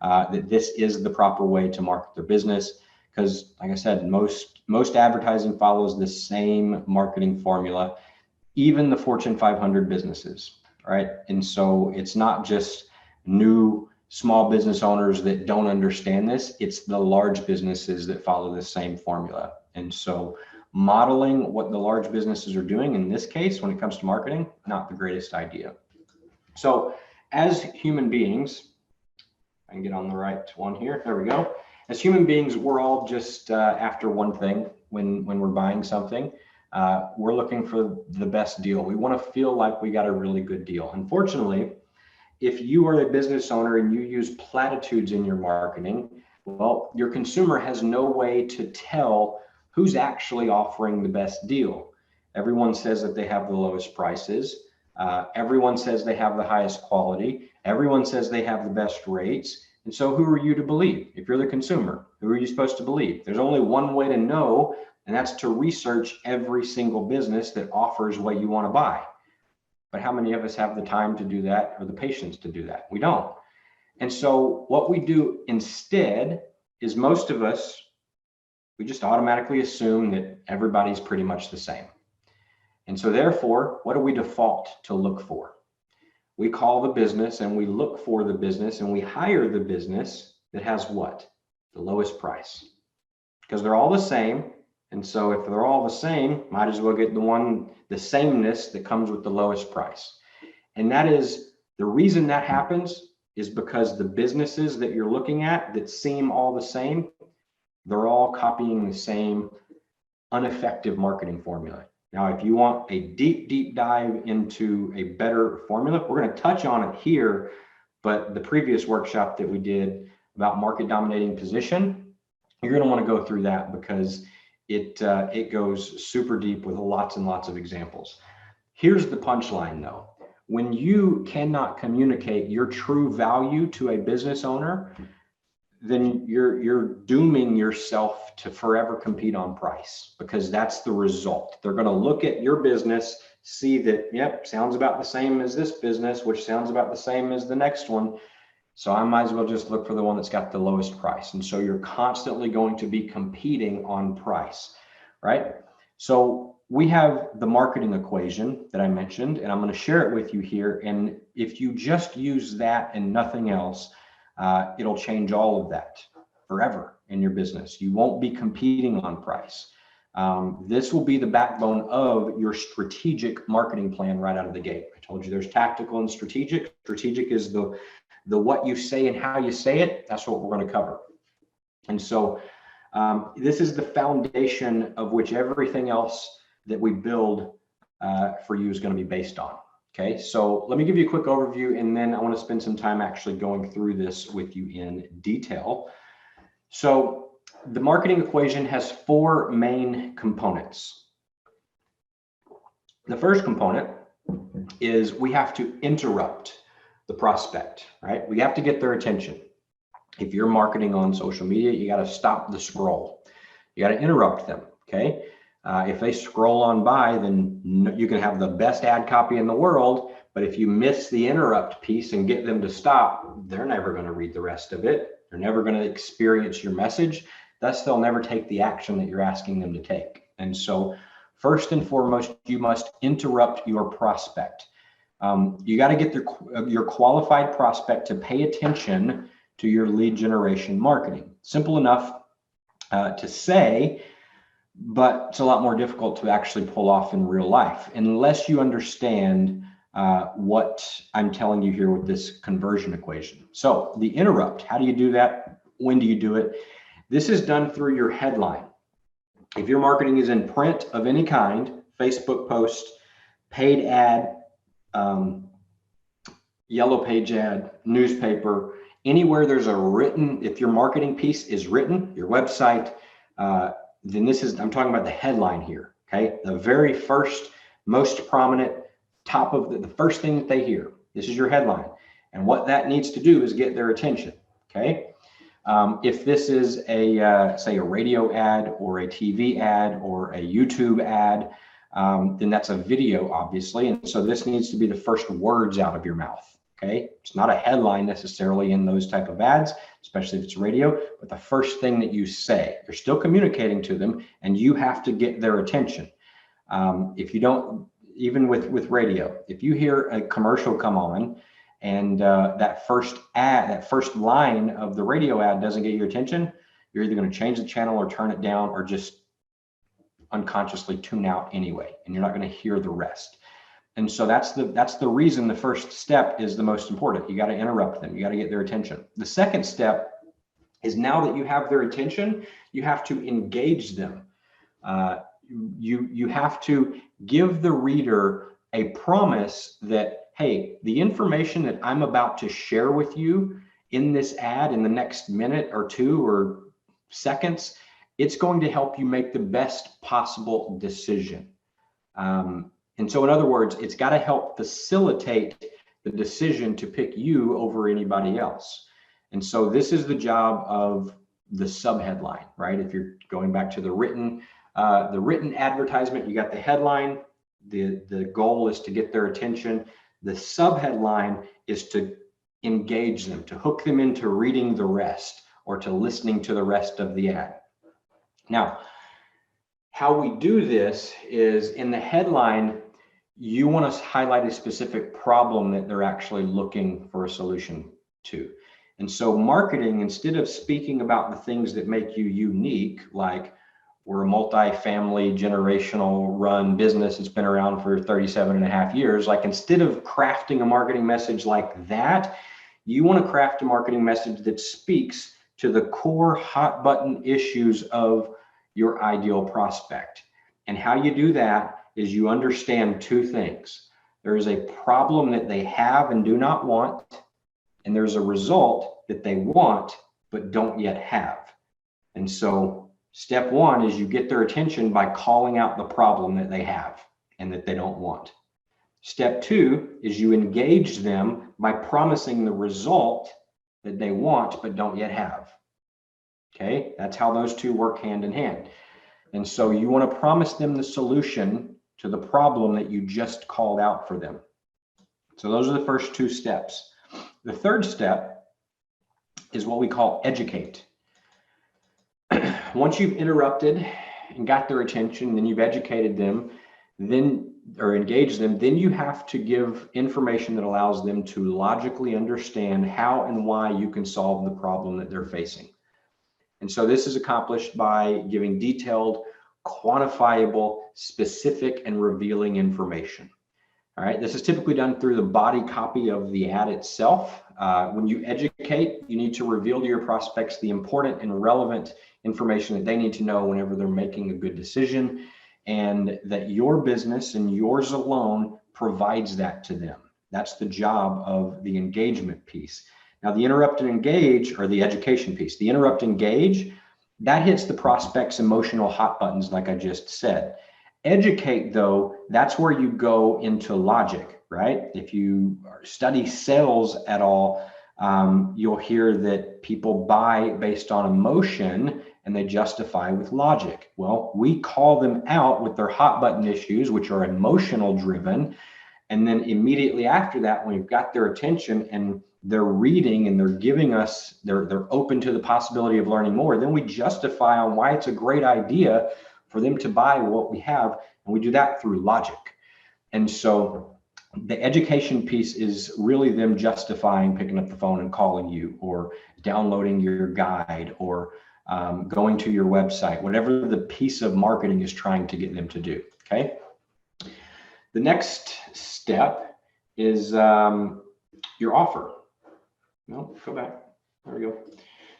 that this is the proper way to market their business. Because like I said, most advertising follows the same marketing formula, even the Fortune 500 businesses. Right. And so it's not just new small business owners that don't understand this. It's the large businesses that follow the same formula. And so modeling what the large businesses are doing in this case, when it comes to marketing, not the greatest idea. So as human beings, I can get on the right one here. There we go. As human beings, we're all just after one thing when we're buying something. We're looking for the best deal. We want to feel like we got a really good deal. Unfortunately, if you are a business owner and you use platitudes in your marketing, well, your consumer has no way to tell who's actually offering the best deal. Everyone says that they have the lowest prices. Everyone says they have the highest quality. Everyone says they have the best rates. And so who are you to believe? If you're the consumer, who are you supposed to believe? There's only one way to know, and that's to research every single business that offers what you want to buy. But how many of us have the time to do that or the patience to do that? We don't. And so what we do instead is most of us, we just automatically assume that everybody's pretty much the same. And so therefore, what do we default to look for? We call the business and we look for the business and we hire the business that has what? The lowest price. Because they're all the same And so if they're all the same, might as well get the sameness that comes with the lowest price. And that is the reason that happens is because the businesses that you're looking at that seem all the same, they're all copying the same ineffective marketing formula. Now, if you want a deep dive into a better formula, we're going to touch on it here, but the previous workshop that we did about market dominating position, you're going to want to go through that because it goes super deep with lots and lots of examples. Here's the punchline though. When you cannot communicate your true value to a business owner, then you're dooming yourself to forever compete on price, because that's the result. They're going to look at your business, see that, yep, sounds about the same as this business, which sounds about the same as the next one. So I might as well just look for the one that's got the lowest price. And so you're constantly going to be competing on price, right? So we have the marketing equation that I mentioned, and I'm going to share it with you here. And if you just use that and nothing else, it'll change all of that forever in your business. You won't be competing on price. This will be the backbone of your strategic marketing plan right out of the gate. I told you there's tactical and strategic. Strategic is the what you say and how you say it. That's what we're going to cover. And so this is the foundation of which everything else that we build for you is going to be based on. Okay, so let me give you a quick overview, and then I want to spend some time actually going through this with you in detail. So the marketing equation has 4 main components. The first component is we have to interrupt the prospect, right? We have to get their attention. If you're marketing on social media, you got to stop the scroll. You got to interrupt them, okay? If they scroll on by, then you can have the best ad copy in the world, but if you miss the interrupt piece and get them to stop, they're never going to read the rest of it. They're never going to experience your message. Thus, they'll never take the action that you're asking them to take. And so first and foremost, you must interrupt your prospect. You got to get your qualified prospect to pay attention to your lead generation marketing. Simple enough to say, but it's a lot more difficult to actually pull off in real life unless you understand what I'm telling you here with this conversion equation. So the interrupt, how do you do that? When do you do it? This is done through your headline. If your marketing is in print of any kind, Facebook post, paid ad, yellow page ad, newspaper, anywhere there's a written, if your marketing piece is written, your website, then I'm talking about the headline here, okay? The very first, most prominent, top of the first thing that they hear. This is your headline. And what that needs to do is get their attention, okay? If this is say a radio ad or a TV ad or a YouTube ad, then that's a video, obviously. And so this needs to be the first words out of your mouth. Okay, it's not a headline necessarily in those type of ads, especially if it's radio, but the first thing that you say, you're still communicating to them and you have to get their attention. If you don't, even with radio, if you hear a commercial come on and that first line of the radio ad doesn't get your attention, you're either going to change the channel or turn it down or just unconsciously tune out anyway, and you're not going to hear the rest. And so that's the reason the first step is the most important. You got to interrupt them. You got to get their attention. The second step is, now that you have their attention, you have to engage them. You have to give the reader a promise that, hey, the information that I'm about to share with you in this ad in the next minute or 2 or seconds, it's going to help you make the best possible decision. And so in other words, it's got to help facilitate the decision to pick you over anybody else. And so this is the job of the subheadline, right? If you're going back to the written advertisement, you got the headline. The goal is to get their attention. The subheadline is to engage them, to hook them into reading the rest or to listening to the rest of the ad. Now, how we do this is, in the headline, you want to highlight a specific problem that they're actually looking for a solution to. And so marketing, instead of speaking about the things that make you unique, like we're a multi-family generational run business that's been around for 37.5 years. Like, instead of crafting a marketing message like that, you want to craft a marketing message that speaks to the core hot button issues of your ideal prospect. And how you do that is you understand two things. There is a problem that they have and do not want, and there's a result that they want but don't yet have. And so step one is you get their attention by calling out the problem that they have and that they don't want. Step two is you engage them by promising the result that they want but don't yet have. Okay, that's how those two work hand in hand. And so you want to promise them the solution to the problem that you just called out for them. So those are the first two steps. The third step is what we call educate. Once you've interrupted and got their attention, then you've educated them, or engaged them, then you have to give information that allows them to logically understand how and why you can solve the problem that they're facing. And so this is accomplished by giving detailed, quantifiable, specific, and revealing information. All right, this is typically done through the body copy of the ad itself. When you educate, you need to reveal to your prospects the important and relevant information that they need to know whenever they're making a good decision, and that your business and yours alone provides that to them. That's the job of the engagement piece. Now, the interrupt and engage, or the education piece, the interrupt and engage, that hits the prospect's emotional hot buttons, like I just said. Educate, though, that's where you go into logic, right? If you study sales at all, you'll hear that people buy based on emotion and they justify with logic. Well, we call them out with their hot button issues, which are emotional driven. And then immediately after that, when we've got their attention and they're reading and they're giving us, they're open to the possibility of learning more, then we justify on why it's a great idea for them to buy what we have. And we do that through logic. And so the education piece is really them justifying picking up the phone and calling you, or downloading your guide, or going to your website, whatever the piece of marketing is trying to get them to do. Okay. The next step is your offer. No, go back. There we go.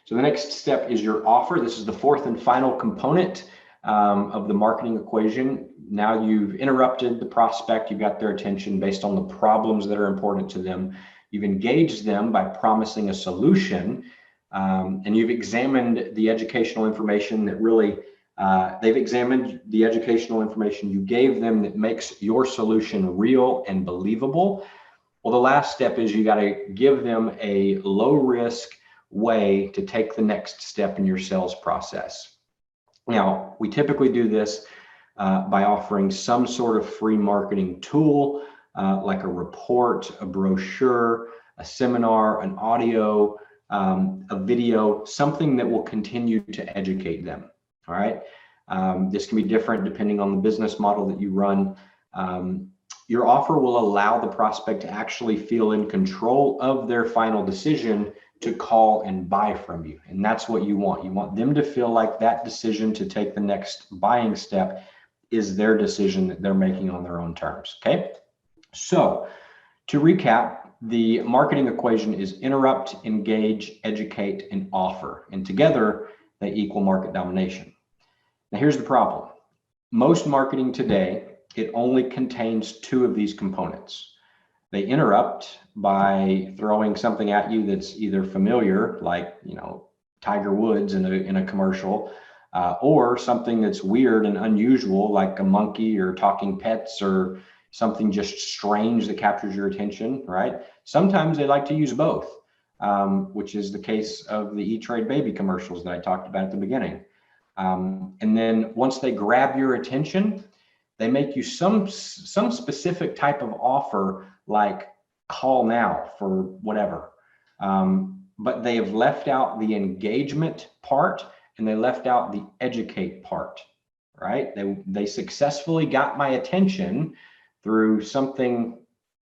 So the next step is your offer. This is the fourth and final component of the marketing equation. Now you've interrupted the prospect, you've got their attention based on the problems that are important to them. You've engaged them by promising a solution, and you've examined the educational information that really, they've examined the educational information you gave them that makes your solution real and believable. Well, the last step is you got to give them a low risk way to take the next step in your sales process. Now, we typically do this by offering some sort of free marketing tool, like a report, a brochure, a seminar, an audio, a video, something that will continue to educate them. All right. This can be different depending on the business model that you run. Your offer will allow the prospect to actually feel in control of their final decision to call and buy from you. And that's what you want. You want them to feel like that decision to take the next buying step is their decision that they're making on their own terms. Okay. So to recap, the marketing equation is interrupt, engage, educate, and offer. And together they equal market domination. Now here's the problem. Most marketing today, it only contains two of these components. They interrupt by throwing something at you that's either familiar, like, you know, Tiger Woods in a commercial, or something that's weird and unusual, like a monkey or talking pets or something just strange that captures your attention, right? Sometimes they like to use both, which is the case of the E-Trade baby commercials that I talked about at the beginning. And then once they grab your attention, they make you some specific type of offer, like call now for whatever. But they have left out the engagement part and they left out the educate part, right? They successfully got my attention through something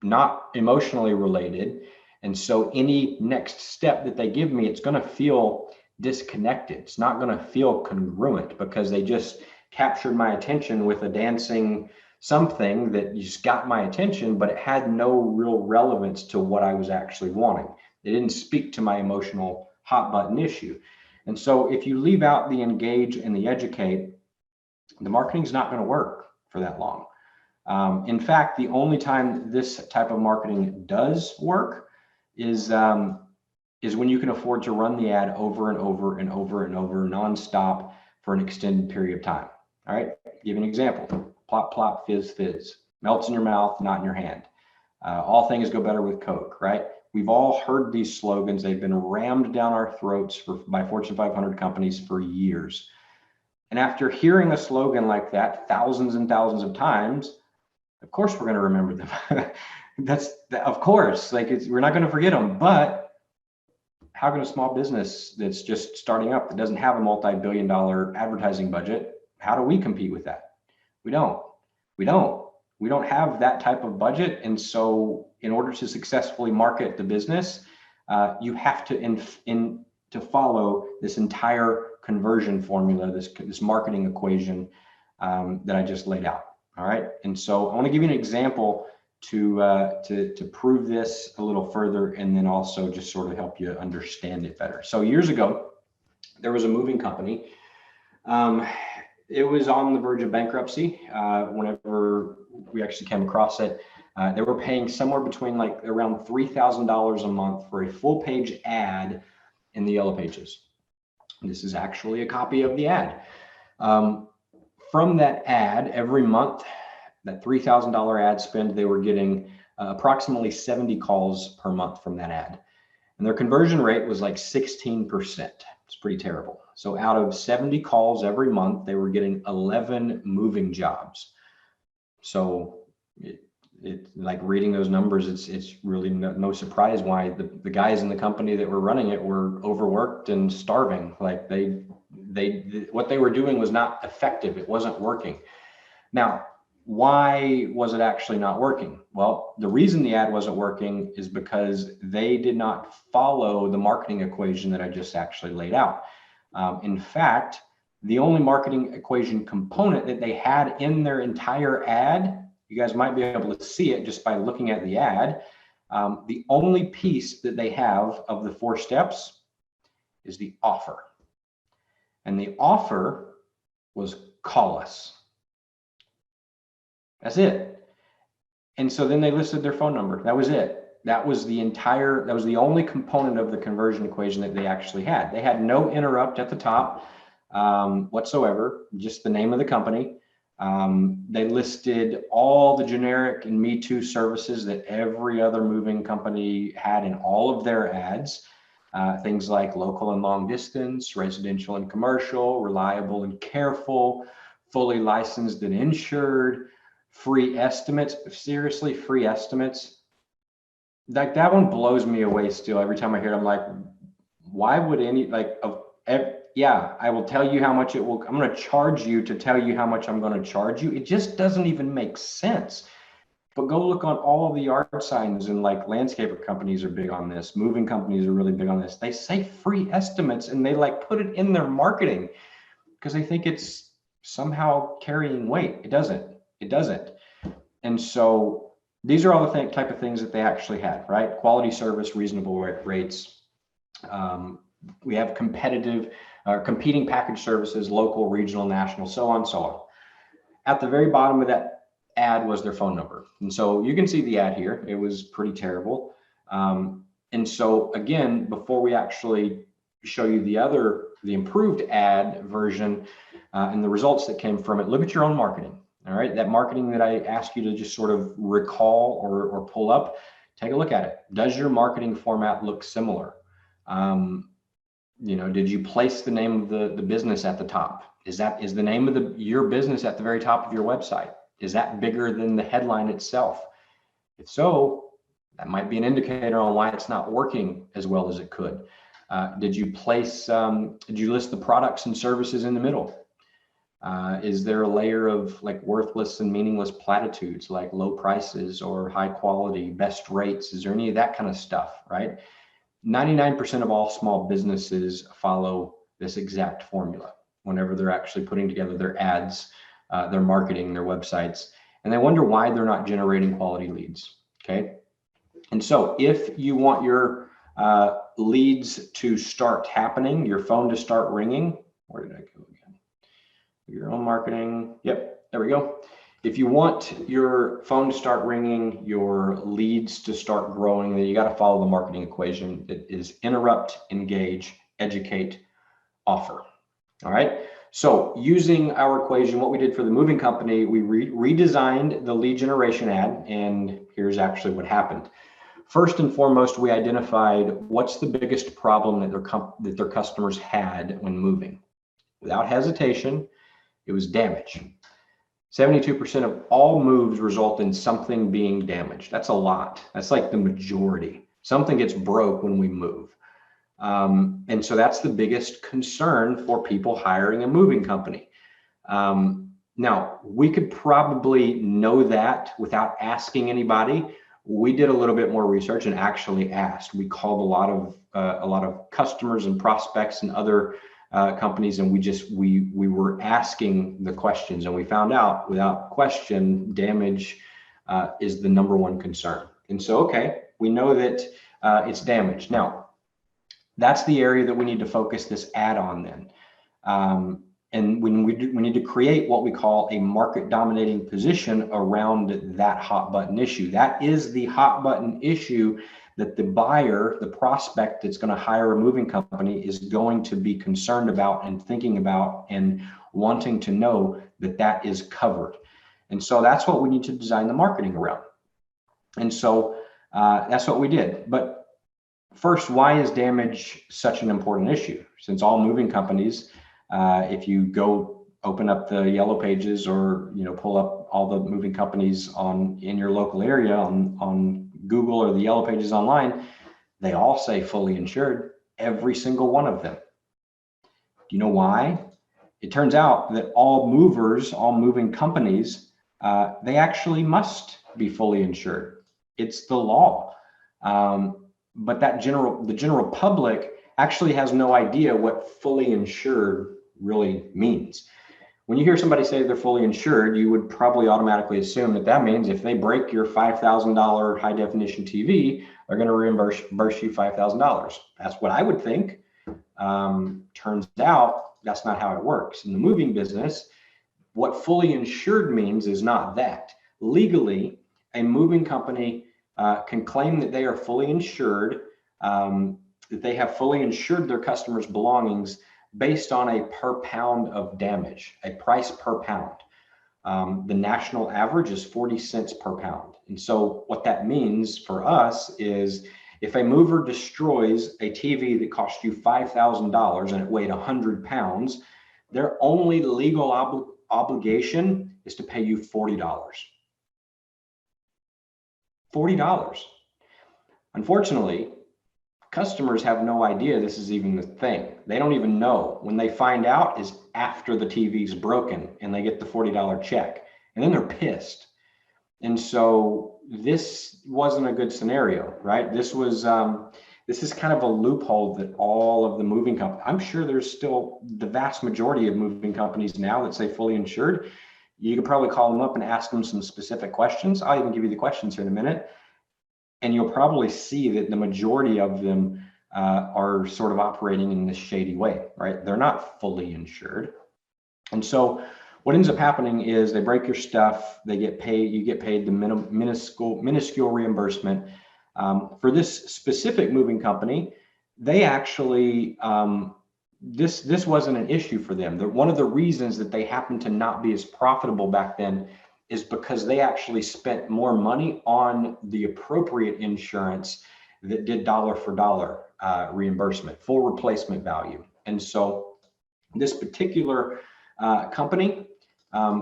not emotionally related. And so any next step that they give me, it's going to feel disconnected. It's not going to feel congruent because they just captured my attention with a dancing something that just got my attention, but it had no real relevance to what I was actually wanting. It didn't speak to my emotional hot button issue. And so if you leave out the engage and the educate, the marketing is not going to work for that long. In fact, the only time this type of marketing does work is when you can afford to run the ad over and over and over and over nonstop for an extended period of time. All right, give an example. Plop, plop, fizz, fizz. Melts in your mouth, not in your hand. All things go better with Coke, right? We've all heard these slogans. They've been rammed down our throats by Fortune 500 companies for years. And after hearing a slogan like that thousands and thousands of times, of course we're going to remember them. Of course, we're not going to forget them. But how can a small business that's just starting up, that doesn't have a multi-billion-dollar advertising budget, how do we compete with that? We don't have that type of budget. And so in order to successfully market the business, you have to follow this entire conversion formula, this marketing equation that I just laid out. All right. And so I want to give you an example to prove this a little further, and then also just sort of help you understand it better. So years ago, there was a moving company. It was on the verge of bankruptcy whenever we actually came across it. They were paying somewhere between around $3,000 a month for a full page ad in the Yellow Pages. This is actually a copy of the ad. From that ad, every month, that $3,000 ad spend, they were getting approximately 70 calls per month from that ad. And their conversion rate was like 16%. It's pretty terrible. So out of 70 calls every month, they were getting 11 moving jobs. So like reading those numbers, it's really no surprise why the guys in the company that were running it were overworked and starving. Like what they were doing was not effective. It wasn't working. Now, why was it actually not working? Well, the reason the ad wasn't working is because they did not follow the marketing equation that I just actually laid out. In fact, the only marketing equation component that they had in their entire ad, you guys might be able to see it just by looking at the ad. The only piece that they have of the 4 steps is the offer. And the offer was call us. That's it. And so then they listed their phone number. That was it. That was the only component of the conversion equation that they actually had. They had no interrupt at the top whatsoever, just the name of the company. They listed all the generic and Me Too services that every other moving company had in all of their ads. Things like local and long distance, residential and commercial, reliable and careful, fully licensed and insured, free estimates. Seriously, free estimates. Like that one blows me away still. Every time I hear it, I'm like, why would yeah, I will tell you how much it will, I'm going to charge you to tell you how much I'm going to charge you. It just doesn't even make sense. But go look on all of the yard signs, and like landscaper companies are big on this. Moving companies are really big on this. They say free estimates and they like put it in their marketing because they think it's somehow carrying weight. It doesn't. It doesn't. And so these are all the type of things that they actually had, right? Quality service, reasonable rates. We have competing package services, local, regional, national, so on, so on. At the very bottom of that ad was their phone number. And so you can see the ad here. It was pretty terrible. And so again, before we actually show you the improved ad version and the results that came from it, look at your own marketing. All right, that marketing that I asked you to just sort of recall or pull up, take a look at it. Does your marketing format look similar? Did you place the name of the business at the top? Is the name of your business at the very top of your website? Is that bigger than the headline itself? If so, that might be an indicator on why it's not working as well as it could. Did you list the products and services in the middle? Is there a layer of like worthless and meaningless platitudes like low prices or high quality, best rates? Is there any of that kind of stuff, right? 99% of all small businesses follow this exact formula whenever they're actually putting together their ads, their marketing, their websites, and they wonder why they're not generating quality leads. Okay. And so if you want your leads to start happening, your phone to start ringing, where did I go again? Your own marketing. Yep, there we go. If you want your phone to start ringing, your leads to start growing, then you got to follow the marketing equation. It is interrupt, engage, educate, offer. All right. So using our equation, what we did for the moving company, we redesigned the lead generation ad, and here's actually what happened. First and foremost, we identified what's the biggest problem that their customers had when moving. Without hesitation, it was damage. 72% of all moves result in something being damaged. That's a lot. That's like the majority. Something gets broke when we move. And so that's the biggest concern for people hiring a moving company. Now, we could probably know that without asking anybody. We did a little bit more research and actually asked. We called a lot of customers and prospects and other companies, and we were asking the questions, and we found out without question, damage is the #1 concern. And so, okay, we know that it's damage. Now, that's the area that we need to focus this ad on then. And when we need to create what we call a market dominating position around that hot button issue. That is the hot button issue that the buyer, the prospect that's going to hire a moving company is going to be concerned about and thinking about and wanting to know that that is covered. And so that's what we need to design the marketing around. And so that's what we did. But first, why is damage such an important issue? Since all moving companies, if you go open up the yellow pages or pull up all the moving companies in your local area on Google or the yellow pages online, they all say fully insured, every single one of them. Do you know why? It turns out that all moving companies, they actually must be fully insured. It's the law. But the general public actually has no idea what fully insured really means. When you hear somebody say they're fully insured, you would probably automatically assume that means if they break your $5,000 high definition TV, they're going to reimburse you $5,000. That's what I would think. Turns out that's not how it works. In the moving business, what fully insured means is not that. Legally, a moving company can claim that they are fully insured, that they have fully insured their customers' belongings based on a per pound of damage, a price per pound. The national average is 40 cents per pound. And so what that means for us is if a mover destroys a TV that cost you $5,000 and it weighed 100 pounds, their only legal obligation is to pay you $40. $40. Unfortunately, customers have no idea this is even the thing. They don't even know. When they find out is after the TV's broken and they get the $40 check, and then they're pissed. And so this wasn't a good scenario, right? This is kind of a loophole that all of the moving companies, I'm sure there's still the vast majority of moving companies now that say fully insured. You could probably call them up and ask them some specific questions. I'll even give you the questions here in a minute. And you'll probably see that the majority of them are sort of operating in this shady way, right? They're not fully insured. And so what ends up happening is they break your stuff, they get paid, you get paid the minuscule reimbursement. For this specific moving company, they actually, this wasn't an issue for them. One of the reasons that they happened to not be as profitable back then is because they actually spent more money on the appropriate insurance that did dollar for dollar reimbursement, full replacement value. And so this particular company,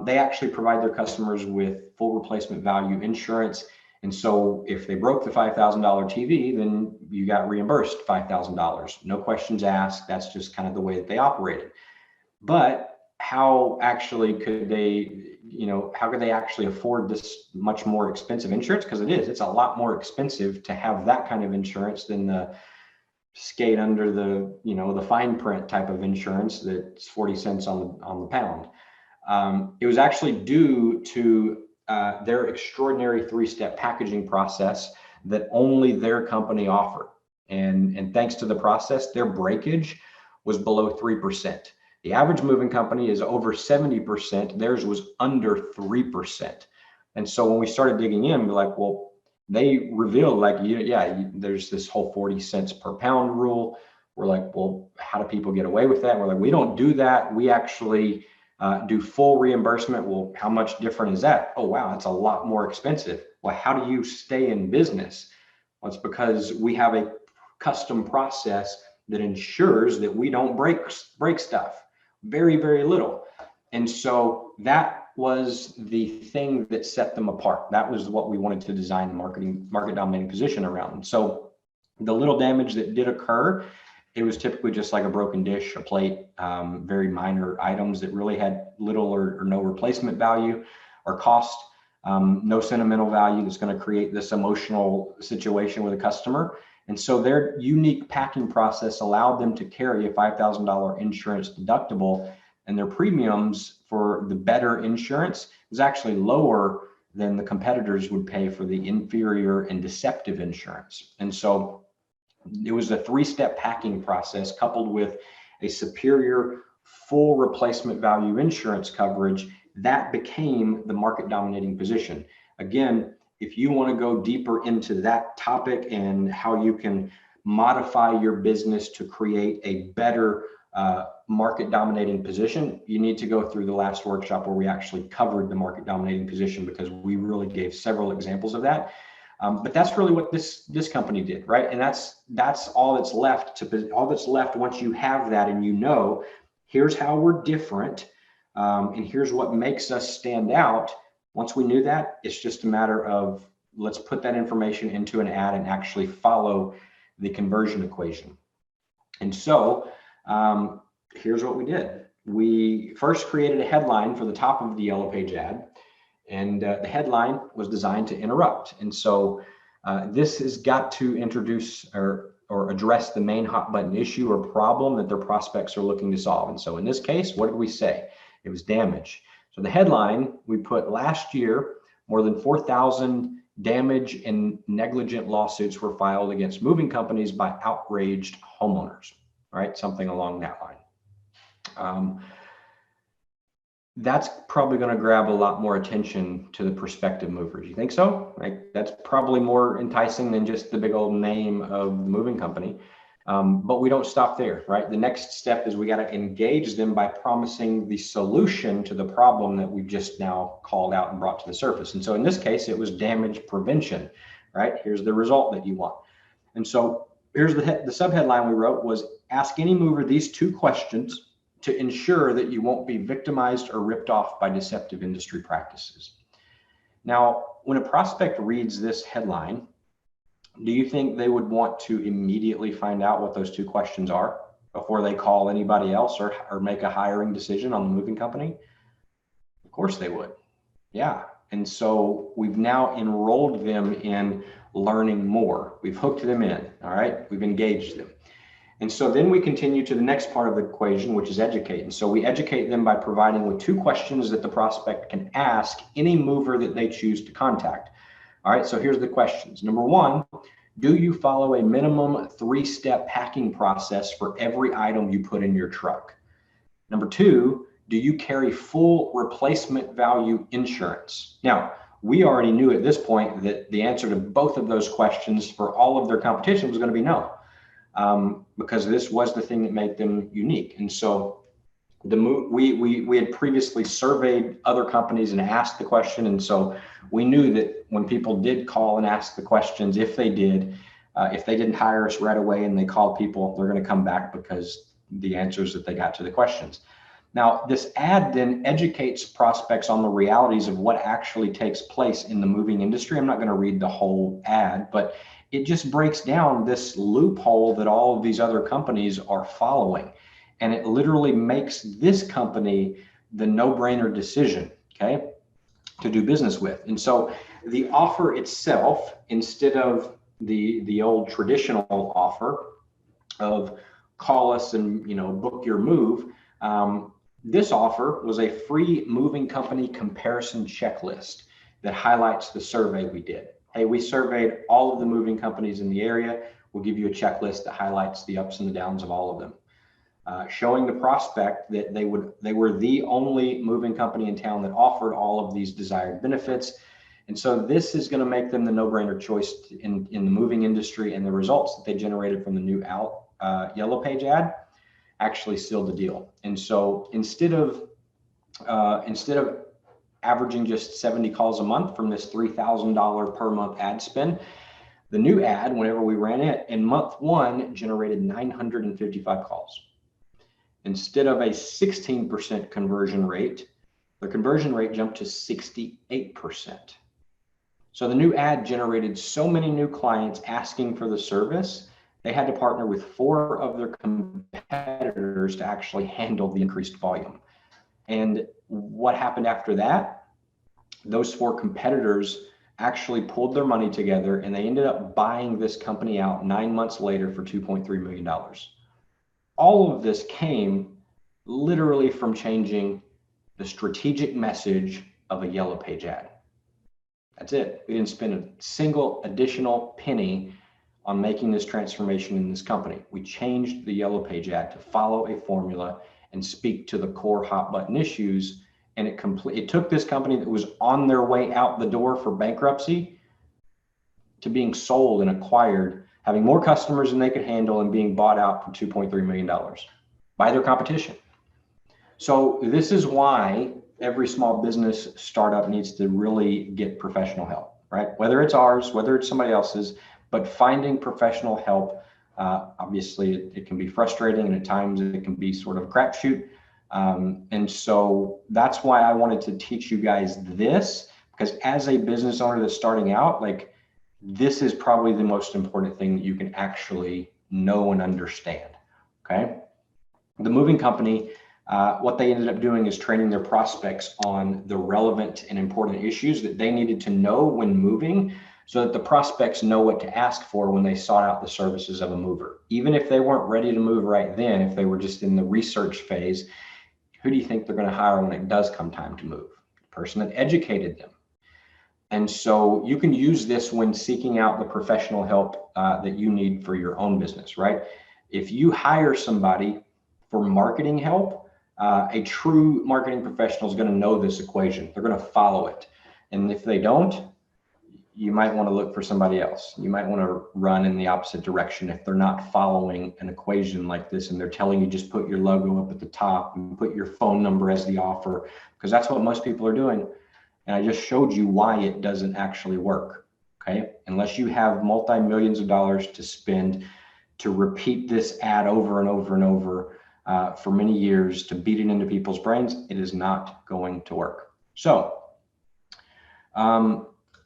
they actually provide their customers with full replacement value insurance. And so if they broke the $5,000 TV, then you got reimbursed $5,000. No questions asked. That's just kind of the way that they operated. But how actually could they, how could they actually afford this much more expensive insurance? Because it's a lot more expensive to have that kind of insurance than the skate under the, the fine print type of insurance that's 40 cents on the pound. It was actually due to their extraordinary 3-step packaging process that only their company offered. And thanks to the process, their breakage was below 3%. The average moving company is over 70%. Theirs was under 3%. And so when we started digging in, we're like, well, they revealed like, there's this whole 40 cents per pound rule. We're like, well, how do people get away with that? And we're like, we don't do that. We actually do full reimbursement. Well, how much different is that? Oh, wow, that's a lot more expensive. Well, how do you stay in business? Well, it's because we have a custom process that ensures that we don't break stuff, very, very little. And so that was the thing that set them apart. That was what we wanted to design the market dominating position around. And so the little damage that did occur, it was typically just like a broken dish, a plate, very minor items that really had little or no replacement value or cost, no sentimental value that's going to create this emotional situation with a customer. And so their unique packing process allowed them to carry a $5,000 insurance deductible, and their premiums for the better insurance was actually lower than the competitors would pay for the inferior and deceptive insurance. And so it was a 3-step packing process coupled with a superior full replacement value insurance coverage that became the market dominating position. Again, if you want to go deeper into that topic and how you can modify your business to create a better market dominating position, you need to go through the last workshop where we actually covered the market dominating position, because we really gave several examples of that. But that's really what this company did, right? And that's all that's left. All that's left once you have that, and here's how we're different, and here's what makes us stand out. Once we knew that, it's just a matter of let's put that information into an ad and actually follow the conversion equation. And so here's what we did. We first created a headline for the top of the Yellow Page ad, and the headline was designed to interrupt. And so this has got to introduce or address the main hot button issue or problem that their prospects are looking to solve. And so in this case, what did we say? It was damage. So the headline, we put last year, more than 4,000 damage and negligent lawsuits were filed against moving companies by outraged homeowners, right? Something along that line. That's probably going to grab a lot more attention to the prospective movers. You think so? Like, that's probably more enticing than just the big old name of the moving company. But we don't stop there, right? The next step is we got to engage them by promising the solution to the problem that we've just now called out and brought to the surface. And so in this case, it was damage prevention, right? Here's the result that you want. And so here's the subheadline we wrote was, ask any mover these 2 questions to ensure that you won't be victimized or ripped off by deceptive industry practices. Now, when a prospect reads this headline, do you think they would want to immediately find out what those 2 questions are before they call anybody else or make a hiring decision on the moving company? Of course they would. Yeah. And so we've now enrolled them in learning more. We've hooked them in. All right. We've engaged them. And so then we continue to the next part of the equation, which is educate. And so we educate them by providing with 2 questions that the prospect can ask any mover that they choose to contact. All right, so here's the questions. Number 1, do you follow a minimum 3-step packing process for every item you put in your truck? Number 2, do you carry full replacement value insurance? Now, we already knew at this point that the answer to both of those questions for all of their competition was going to be no, because this was the thing that made them unique. And so we had previously surveyed other companies and asked the question. And so we knew that when people did call and ask the questions, if they didn't hire us right away and they called people, they're going to come back because the answers that they got to the questions. Now, this ad then educates prospects on the realities of what actually takes place in the moving industry. I'm not going to read the whole ad, but it just breaks down this loophole that all of these other companies are following. And it literally makes this company the no-brainer decision, okay, to do business with. And so the offer itself, instead of the old traditional offer, of call us and, you know, book your move. This offer was a free moving company comparison checklist that highlights the survey we did. Hey, we surveyed all of the moving companies in the area. We'll give you a checklist that highlights the ups and the downs of all of them, showing the prospect that they were the only moving company in town that offered all of these desired benefits. And so this is going to make them the no-brainer choice in the moving industry, and the results that they generated from the new Yellow Page ad actually sealed the deal. And so instead of averaging just 70 calls a month from this $3,000 per month ad spend, the new ad, whenever we ran it in month 1, generated 955 calls. Instead of a 16% conversion rate, the conversion rate jumped to 68%. So the new ad generated so many new clients asking for the service, they had to partner with 4 of their competitors to actually handle the increased volume. And what happened after that? Those 4 competitors actually pulled their money together, and they ended up buying this company out 9 months later for $2.3 million. All of this came literally from changing the strategic message of a Yellow Page ad. That's it. We didn't spend a single additional penny on making this transformation in this company. We changed the Yellow Page ad to follow a formula and speak to the core hot button issues. And it took this company that was on their way out the door for bankruptcy to being sold and acquired, having more customers than they could handle, and being bought out for $2.3 million by their competition. So this is why every small business startup needs to really get professional help, right? Whether it's ours, whether it's somebody else's, but finding professional help, obviously it can be frustrating, and at times it can be sort of a crapshoot. And so that's why I wanted to teach you guys this, because as a business owner that's starting out, like, this is probably the most important thing that you can actually know and understand, okay? The moving company, what they ended up doing is training their prospects on the relevant and important issues that they needed to know when moving, so that the prospects know what to ask for when they sought out the services of a mover. Even if they weren't ready to move right then, if they were just in the research phase, who do you think they're going to hire when it does come time to move? The person that educated them. And so you can use this when seeking out the professional help that you need for your own business, right? If you hire somebody for marketing help, a true marketing professional is going to know this equation. They're going to follow it. And if they don't, you might want to look for somebody else. You might want to run in the opposite direction if they're not following an equation like this, and they're telling you just put your logo up at the top and put your phone number as the offer, because that's what most people are doing. And I just showed you why it doesn't actually work, okay? Unless you have multi-millions of dollars to spend to repeat this ad over and over and over for many years to beat it into people's brains, it is not going to work. So,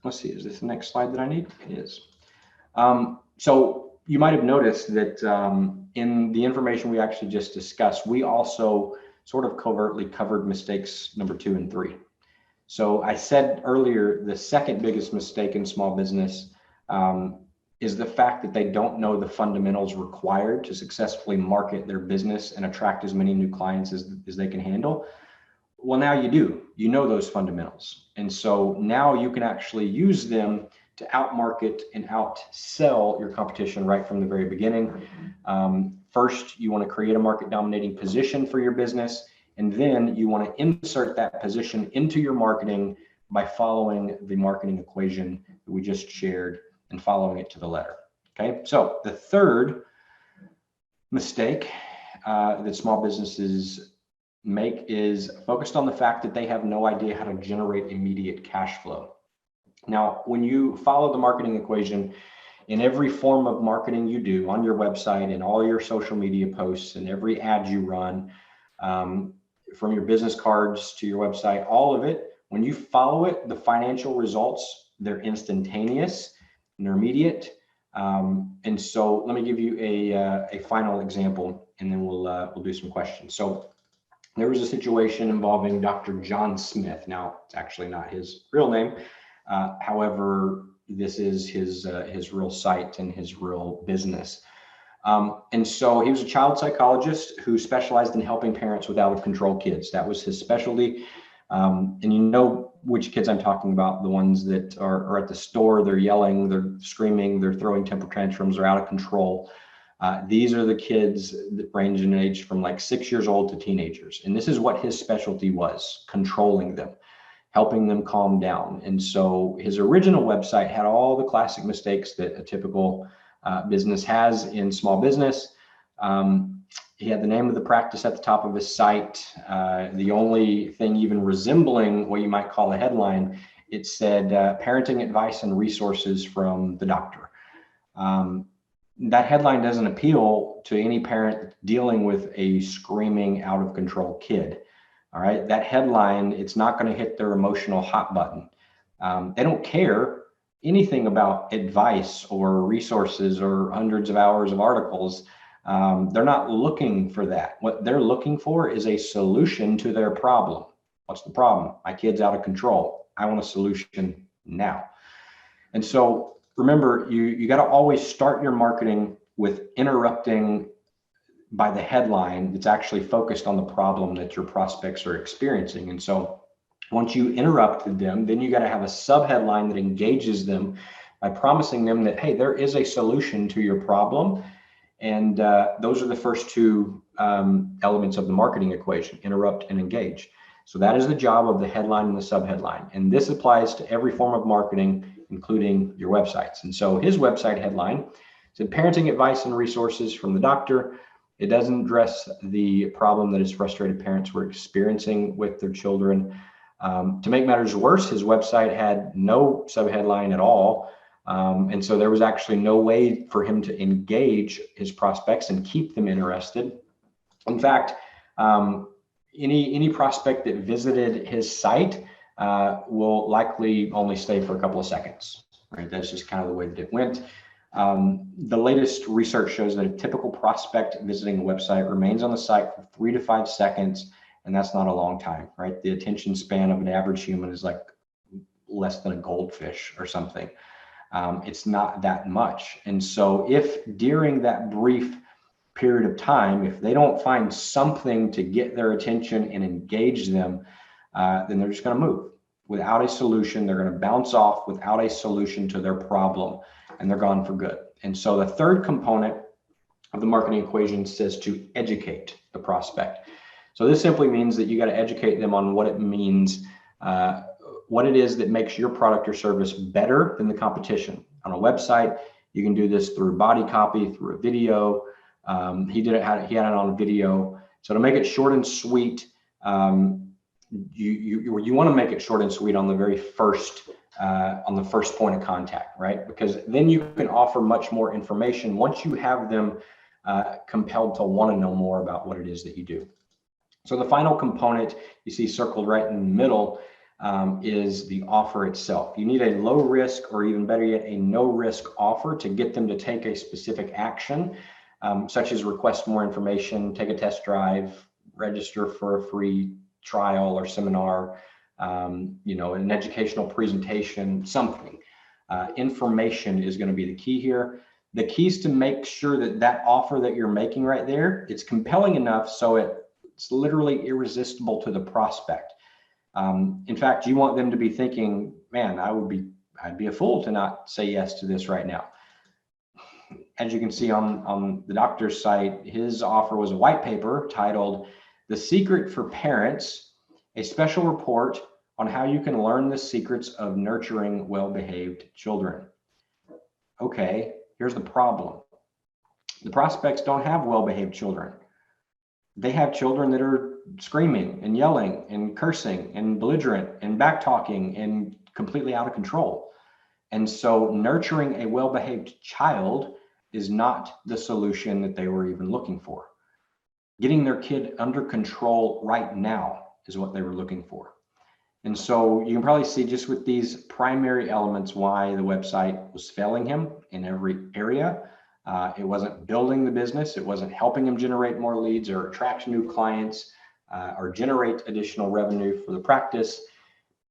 let's see, is this the next slide that I need? It is. So you might have noticed that in the information we actually just discussed, we also sort of covertly covered mistakes number 2 and 3. So I said earlier, the second biggest mistake in small business is the fact that they don't know the fundamentals required to successfully market their business and attract as many new clients as they can handle. Well, now you do. You know those fundamentals. And so now you can actually use them to outmarket and outsell your competition right from the very beginning. First, you want to create a market dominating position for your business. And then you want to insert that position into your marketing by following the marketing equation that we just shared and following it to the letter. Okay. So the third mistake that small businesses make is focused on the fact that they have no idea how to generate immediate cash flow. Now, when you follow the marketing equation in every form of marketing you do on your website and all your social media posts and every ad you run, from your business cards to your website, all of it, when you follow it, the financial results, they're instantaneous and they're immediate. And so let me give you a final example, and then we'll do some questions. So there was a situation involving Dr. John Smith. Now, it's actually not his real name. However, this is his real site and his real business. And so he was a child psychologist who specialized in helping parents with out of control kids. That was his specialty. And you know which kids I'm talking about, the ones that are at the store, they're yelling, they're screaming, they're throwing temper tantrums, they're out of control. These are the kids that range in age from like 6 years old to teenagers. And this is what his specialty was, controlling them, helping them calm down. And so his original website had all the classic mistakes that a typical business has in small business. He had the name of the practice at the top of his site. The only thing even resembling what you might call a headline, it said parenting advice and resources from the doctor. That headline doesn't appeal to any parent dealing with a screaming out of control kid. All right, that headline, it's not going to hit their emotional hot button. They don't care anything about advice or resources or hundreds of hours of articles. They're not looking for that. What they're looking for is a solution to their problem. What's the problem? My kid's out of control. I want a solution now. And so remember, you got to always start your marketing with interrupting by the headline that's actually focused on the problem that your prospects are experiencing. And so once you interrupted them, then you got to have a subheadline that engages them by promising them that, hey, there is a solution to your problem. And those are the first two elements of the marketing equation: interrupt and engage. So that is the job of the headline and the subheadline. And this applies to every form of marketing, including your websites. And so his website headline said parenting advice and resources from the doctor. It doesn't address the problem that his frustrated parents were experiencing with their children. To make matters worse, his website had no subheadline at all. And so there was actually no way for him to engage his prospects and keep them interested. In fact, any prospect that visited his site will likely only stay for a couple of seconds, right? That's just kind of the way that it went. The latest research shows that a typical prospect visiting a website remains on the site for 3 to 5 seconds, and that's not a long time, right? The attention span of an average human is like less than a goldfish or something. It's not that much. And so if during that brief period of time, if they don't find something to get their attention and engage them, then they're just going to move without a solution. They're going to bounce off without a solution to their problem, and they're gone for good. And so the third component of the marketing equation says to educate the prospect. So this simply means that you got to educate them on what it means, what it is that makes your product or service better than the competition. On a website, you can do this through body copy, through a video. He had it on a video. So to make it short and sweet, you want to make it short and sweet on the very first point of contact, right? Because then you can offer much more information once you have them compelled to want to know more about what it is that you do. So the final component you see circled right in the middle is the offer itself. You need a low risk, or even better yet, a no risk offer to get them to take a specific action, such as request more information, take a test drive, register for a free trial or seminar, an educational presentation, something. Information is going to be the key here. The key is to make sure that that offer that you're making right there, it's compelling enough so it's literally irresistible to the prospect. In fact, you want them to be thinking, man, I'd be a fool to not say yes to this right now. As you can see on the doctor's site, his offer was a white paper titled "The Secret for Parents, a special report on how you can learn the secrets of nurturing well-behaved children." Okay, here's the problem. The prospects don't have well-behaved children. They have children that are screaming and yelling and cursing and belligerent and back-talking and completely out of control. And so nurturing a well-behaved child is not the solution that they were even looking for. Getting their kid under control right now is what they were looking for. And so you can probably see just with these primary elements why the website was failing him in every area. It wasn't building the business. It wasn't helping him generate more leads or attract new clients or generate additional revenue for the practice.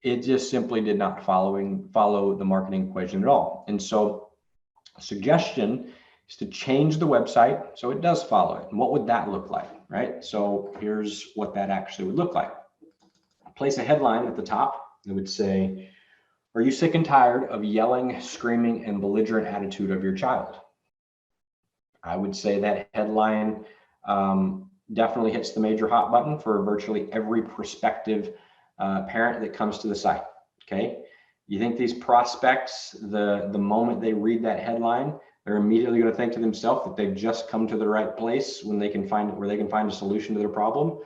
It just simply did not follow the marketing equation at all. And so a suggestion is to change the website so it does follow it. And what would that look like, right? So here's what that actually would look like. Place a headline at the top that would say, are you sick and tired of yelling, screaming, and belligerent attitude of your child? I would say that headline definitely hits the major hot button for virtually every prospective parent that comes to the site, okay? You think these prospects, the moment they read that headline, they're immediately going to think to themselves that they've just come to the right place when they can find where they can find a solution to their problem?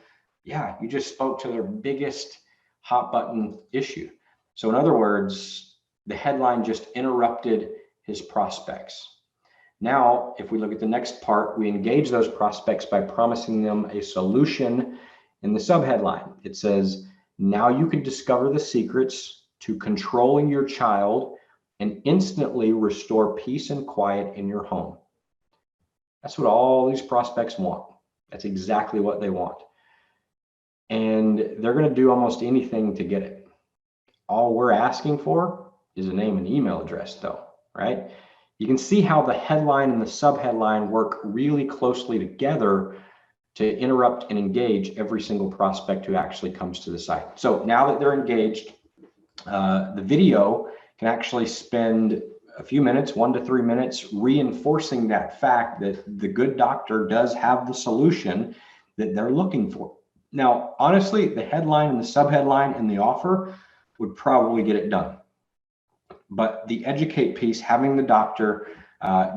Yeah, you just spoke to their biggest hot button issue. So in other words, the headline just interrupted his prospects. Now, if we look at the next part, we engage those prospects by promising them a solution in the subheadline. It says, now you can discover the secrets to controlling your child and instantly restore peace and quiet in your home. That's what all these prospects want. That's exactly what they want. And they're going to do almost anything to get it. All we're asking for is a name and email address though, right? You can see how the headline and the subheadline work really closely together to interrupt and engage every single prospect who actually comes to the site. So now that they're engaged, the video can actually spend a few minutes, 1 to 3 minutes, reinforcing that fact that the good doctor does have the solution that they're looking for. Now, honestly, the headline and the subheadline and the offer would probably get it done. But the educate piece, having the doctor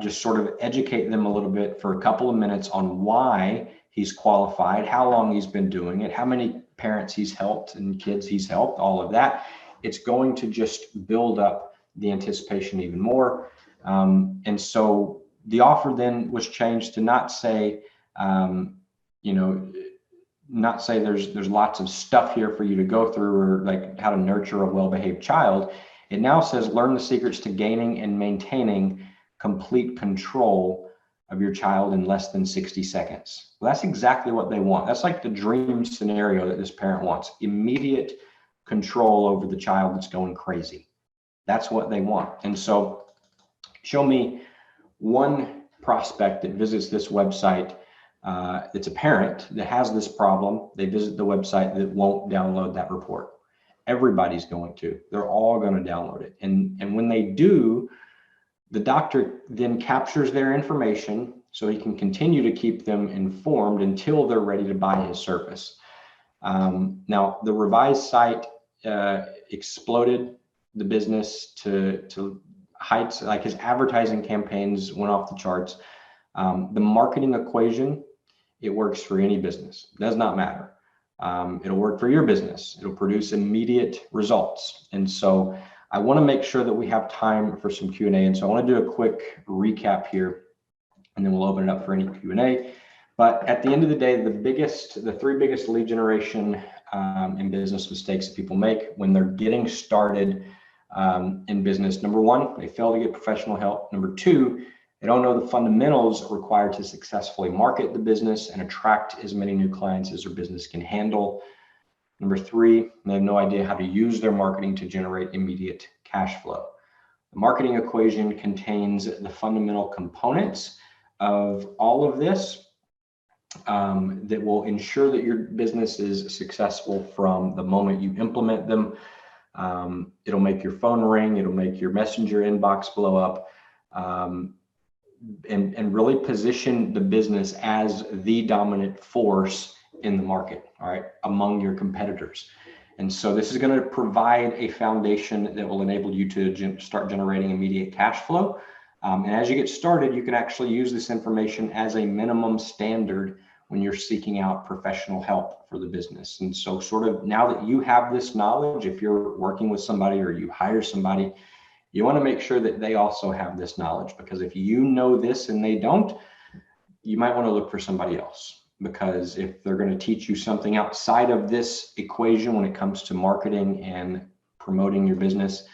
just sort of educate them a little bit for a couple of minutes on why he's qualified, how long he's been doing it, how many parents he's helped and kids he's helped, all of that, it's going to just build up the anticipation even more. And so the offer then was changed to not say, not say there's lots of stuff here for you to go through or like how to nurture a well-behaved child. It now says learn the secrets to gaining and maintaining complete control of your child in less than 60 seconds. Well, that's exactly what they want. That's like the dream scenario that this parent wants. Immediate control over the child that's going crazy. That's what they want. And so show me one prospect that visits this website that's a parent that has this problem. They visit the website that won't download that report. Everybody's going to. They're all going to download it. And when they do, the doctor then captures their information so he can continue to keep them informed until they're ready to buy his service. Now, the revised site exploded the business to heights, like his advertising campaigns went off the charts. The marketing equation, it works for any business. It does not matter. It'll work for your business. It'll produce immediate results. And so I want to make sure that we have time for some Q&A. And so I want to do a quick recap here, and then we'll open it up for any Q&A. But at the end of the day, the three biggest lead generation and business mistakes that people make when they're getting started in business. Number one, they fail to get professional help. Number two, they don't know the fundamentals required to successfully market the business and attract as many new clients as their business can handle. Number three, they have no idea how to use their marketing to generate immediate cash flow. The marketing equation contains the fundamental components of all of this that will ensure that your business is successful from the moment you implement them. It'll make your phone ring, it'll make your messenger inbox blow up, and really position the business as the dominant force in the market, all right, among your competitors. And so this is going to provide a foundation that will enable you to start generating immediate cash flow. And as you get started, you can actually use this information as a minimum standard when you're seeking out professional help for the business. And so sort of now that you have this knowledge, if you're working with somebody or you hire somebody, you want to make sure that they also have this knowledge, because if you know this and they don't, you might want to look for somebody else. Because if they're going to teach you something outside of this equation when it comes to marketing and promoting your business,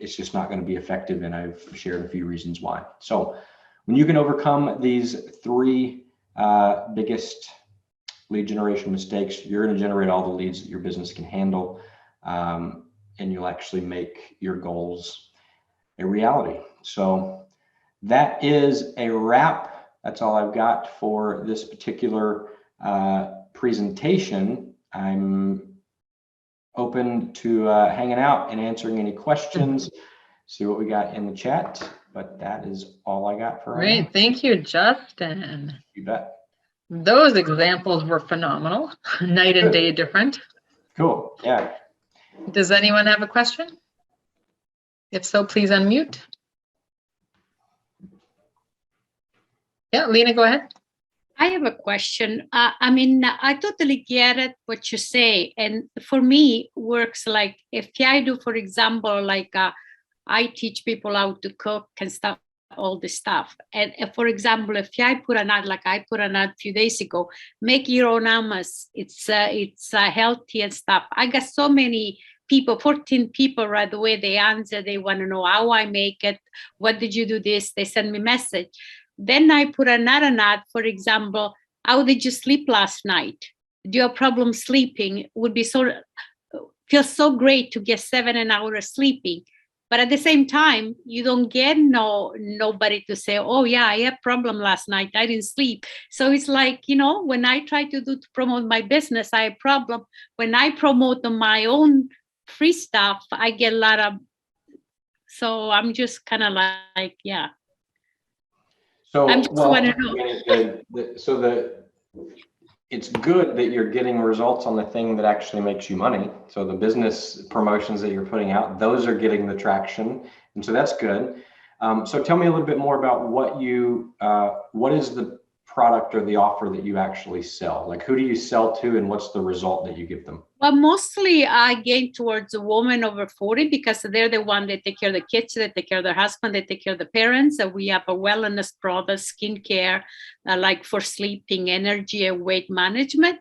it's just not going to be effective. And I've shared a few reasons why. So when you can overcome these three biggest lead generation mistakes, you're going to generate all the leads that your business can handle, and you'll actually make your goals a reality. So that is a wrap. That's all I've got for this particular presentation. I'm open to hanging out and answering any questions, see what we got in the chat, but that is all I got for right now. Great, thank you, Justin. You bet. Those examples were phenomenal, night and day different. Cool, yeah. Does anyone have a question? If so, please unmute. Yeah, Lena, go ahead. I have a question. I mean, I totally get it, what you say. And for me, works like if I do, for example, like I teach people how to cook and stuff, all this stuff. And for example, if I put an ad, like I put an ad a few days ago, make your own hummus. It's healthy and stuff. I got so many people, 14 people right away. They answer, they want to know how I make it. What did you do this? They send me message. Then I put another ad, for example, how did you sleep last night? Do you have problem sleeping? It would be feels so great to get 7 hours sleeping. But at the same time, you don't get nobody to say, oh yeah, I had problem last night, I didn't sleep. So it's like, when I try to promote my business, I have problem. When I promote my own free stuff, I get a lot of, so I'm just kind of like, yeah. So, I just want to know. It's good that you're getting results on the thing that actually makes you money. So the business promotions that you're putting out, those are getting the traction. And so that's good. So tell me a little bit more about what is the product or the offer that you actually sell? Like, who do you sell to and what's the result that you give them? Well, mostly I gain towards a woman over 40 because they're the one that take care of the kids, they take care of their husband, they take care of the parents. We have a wellness product, skincare, like for sleeping, energy and weight management.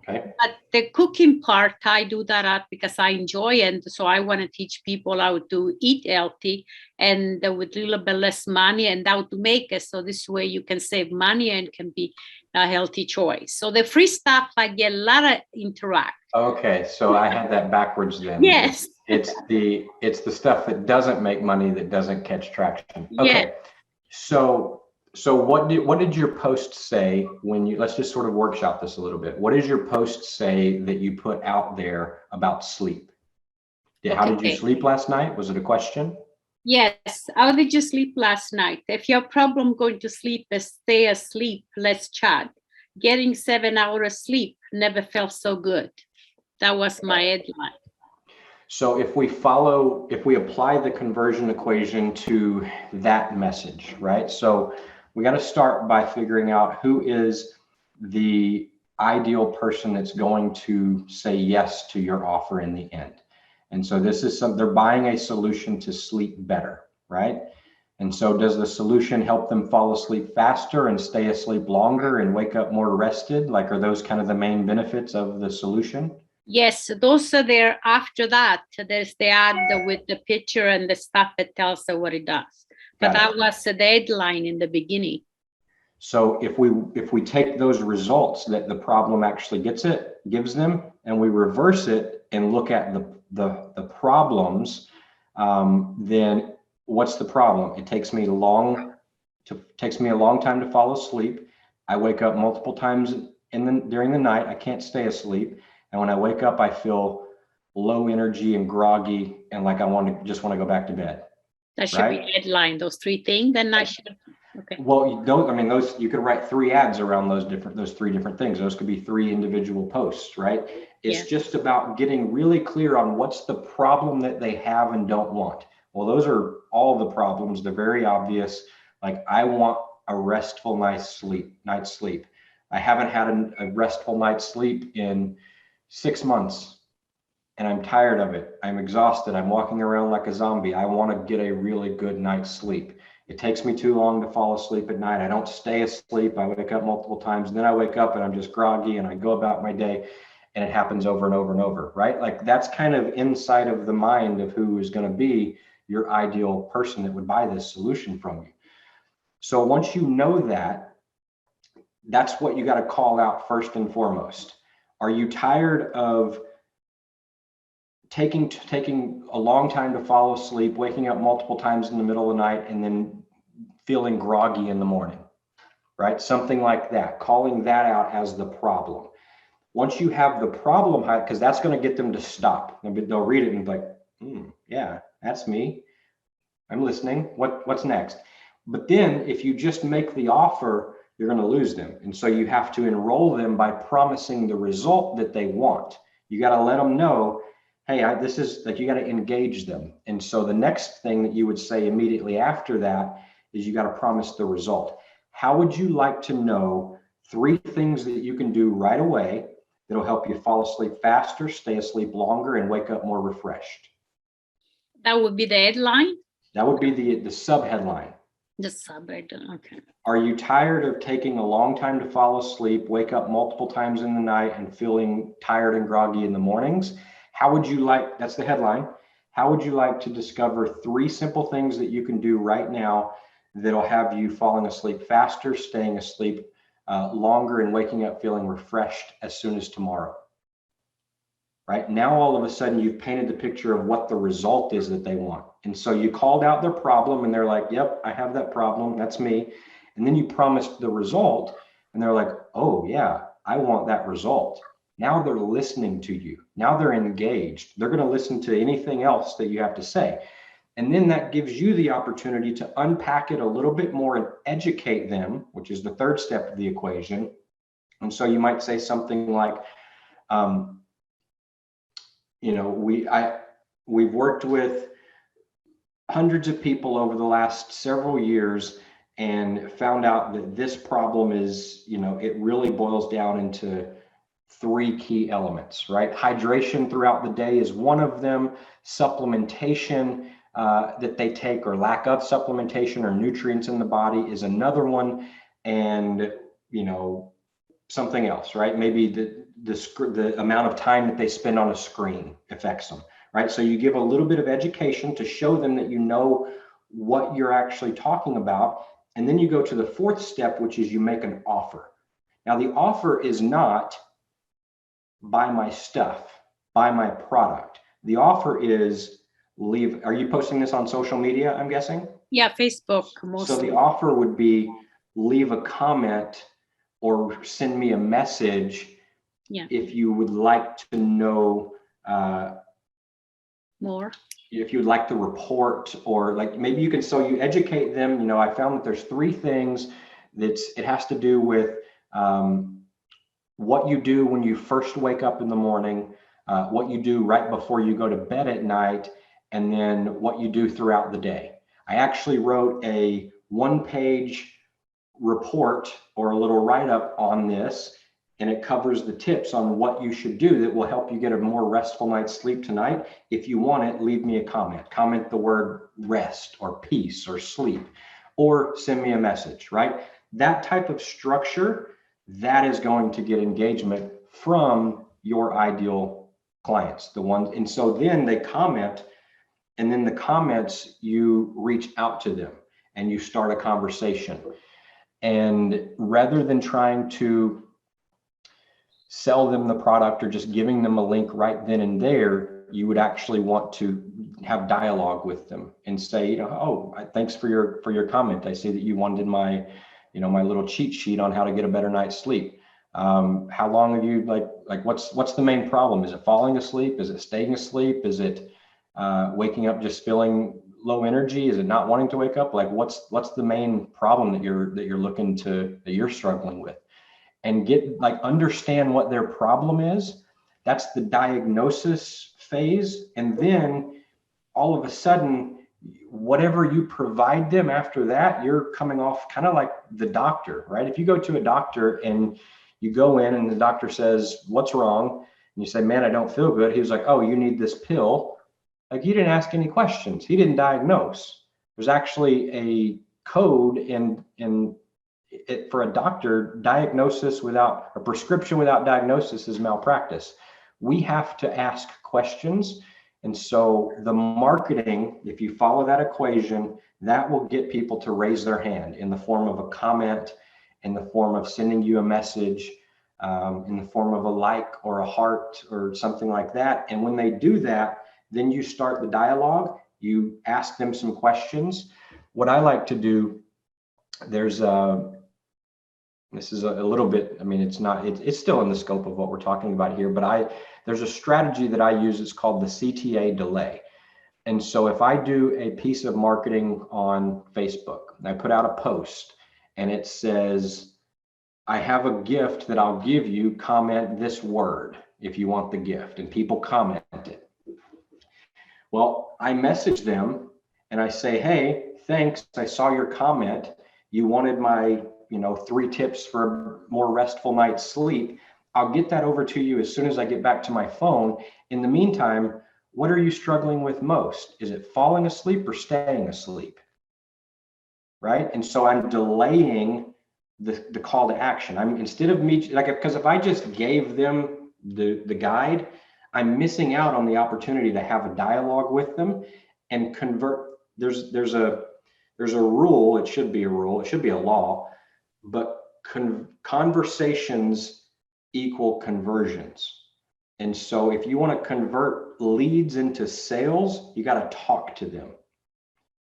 Okay. But the cooking part, I do that because I enjoy it. And so I want to teach people how to eat healthy and with a little bit less money and how to make it. So this way you can save money and can be a healthy choice. So the free stuff, I get a lot of interact. Okay, so I had that backwards then. Yes. It's the stuff that doesn't make money, that doesn't catch traction. Okay. Yeah. So what did your post say when let's just sort of workshop this a little bit. What does your post say that you put out there about sleep? How did you sleep last night? Was it a question? Yes. How did you sleep last night? If your problem going to sleep is stay asleep, let's chat. Getting 7 hours sleep never felt so good. That was my headline. So if we apply the conversion equation to that message, right? So we got to start by figuring out who is the ideal person that's going to say yes to your offer in the end. And so this is they're buying a solution to sleep better, right? And so does the solution help them fall asleep faster and stay asleep longer and wake up more rested? Like, are those kind of the main benefits of the solution? Yes, those are there. After that, there's the ad with the picture and the stuff that tells them what it does. But that was the headline in the beginning. So if we take those results that the problem actually gives them, and we reverse it and look at the problems, then what's the problem? It takes me a long time to fall asleep. I wake up multiple times during the night. I can't stay asleep. And when I wake up, I feel low energy and groggy and like I just want to go back to bed. That should be headline, those three things. Then I should. Okay. Well, those you could write 3 ads around those 3 different things. Those could be 3 individual posts, right? It's just about getting really clear on what's the problem that they have and don't want. Well, those are all the problems. They're very obvious. Like, I want a restful night's sleep. I haven't had a restful night's sleep in 6 months and I'm tired of it. I'm exhausted. I'm walking around like a zombie. I want to get a really good night's sleep. It takes me too long to fall asleep at night. I don't stay asleep. I wake up multiple times and then I wake up and I'm just groggy and I go about my day and it happens over and over and over, right? Like, that's kind of inside of the mind of who is going to be your ideal person that would buy this solution from you. So once you know that, that's what you got to call out first and foremost. Are you tired of taking a long time to fall asleep, waking up multiple times in the middle of the night, and then feeling groggy in the morning, right? Something like that, calling that out as the problem. Once you have the problem, because that's going to get them to stop. They'll read it and be like, yeah, that's me. I'm listening. What's next? But then if you just make the offer, you're going to lose them. And so you have to enroll them by promising the result that they want. You got to let them know, hey, this is like, you got to engage them. And so the next thing that you would say immediately after that is you got to promise the result. How would you like to know 3 things that you can do right away that'll help you fall asleep faster, stay asleep longer, and wake up more refreshed? That would be the headline? That would be the sub-headline. The subheadline, okay. Are you tired of taking a long time to fall asleep, wake up multiple times in the night, and feeling tired and groggy in the mornings? How would you like, that's the headline, how would you like to discover 3 simple things that you can do right now that'll have you falling asleep faster, staying asleep longer, and waking up feeling refreshed as soon as tomorrow? Right now, all of a sudden, you've painted the picture of what the result is that they want. And so you called out their problem and they're like, yep, I have that problem. That's me. And then you promised the result and they're like, oh yeah, I want that result. Now they're listening to you. Now they're engaged. They're going to listen to anything else that you have to say. And then that gives you the opportunity to unpack it a little bit more and educate them, which is the 3rd step of the equation. And so you might say something like, we've worked with hundreds of people over the last several years and found out that this problem is, it really boils down into 3 key elements, right? Hydration throughout the day is one of them. Supplementation that they take, or lack of supplementation or nutrients in the body, is another one. And, something else, right? Maybe the amount of time that they spend on a screen affects them, right? So you give a little bit of education to show them that you know what you're actually talking about. And then you go to the 4th step, which is you make an offer. Now, the offer is not buy my stuff, buy my product. The offer is leave. Are you posting this on social media, I'm guessing? Yeah, Facebook mostly. So the offer would be leave a comment or send me a message if you would like to know more. If you would like the report, or like maybe you can, so you educate them. I found that there's 3 things it has to do with what you do when you first wake up in the morning, what you do right before you go to bed at night, and then what you do throughout the day. I actually wrote a 1-page report or a little write-up on this, and it covers the tips on what you should do that will help you get a more restful night's sleep tonight. If you want it, leave me a comment. Comment the word rest or peace or sleep, or send me a message, right? That type of structure, that is going to get engagement from your ideal clients, the ones. And so then they comment, and then the comments, you reach out to them and you start a conversation. And rather than trying to sell them the product or just giving them a link right then and there, you would actually want to have dialogue with them and say, oh, thanks for your comment. I see that you wanted my little cheat sheet on how to get a better night's sleep. How long have you what's the main problem? Is it falling asleep? Is it staying asleep? Is it waking up just feeling low energy? Is it not wanting to wake up? Like what's the main problem that you're struggling with? And understand what their problem is. That's the diagnosis phase. And then all of a sudden, whatever you provide them after that, you're coming off kind of like the doctor, right? If you go to a doctor and you go in and the doctor says, what's wrong? And you say, man, I don't feel good. He was like, oh, you need this pill. Like, you didn't ask any questions. He didn't diagnose. There's actually a code for a doctor. Diagnosis without a prescription without diagnosis is malpractice. We have to ask questions. And so the marketing, if you follow that equation, that will get people to raise their hand in the form of a comment, in the form of sending you a message, in the form of a like or a heart or something like that. And when they do that, then you start the dialogue. You ask them some questions. What I like to do there's this is a little bit, I mean, it's still in the scope of what we're talking about here, but there's a strategy that I use. It's called the CTA delay. And so if I do a piece of marketing on Facebook, and I put out a post and it says, I have a gift that I'll give you, comment this word if you want the gift, and people comment it. Well, I message them and I say, hey, thanks, I saw your comment. You wanted my 3 tips for a more restful night's sleep. I'll get that over to you as soon as I get back to my phone. In the meantime, what are you struggling with most? Is it falling asleep or staying asleep? Right? And so I'm delaying the call to action. I'm instead of me, because if I just gave them the guide, I'm missing out on the opportunity to have a dialogue with them and convert. There's a rule. It should be a rule. It should be a law. But conversations equal conversions. And so if you want to convert leads into sales, you got to talk to them,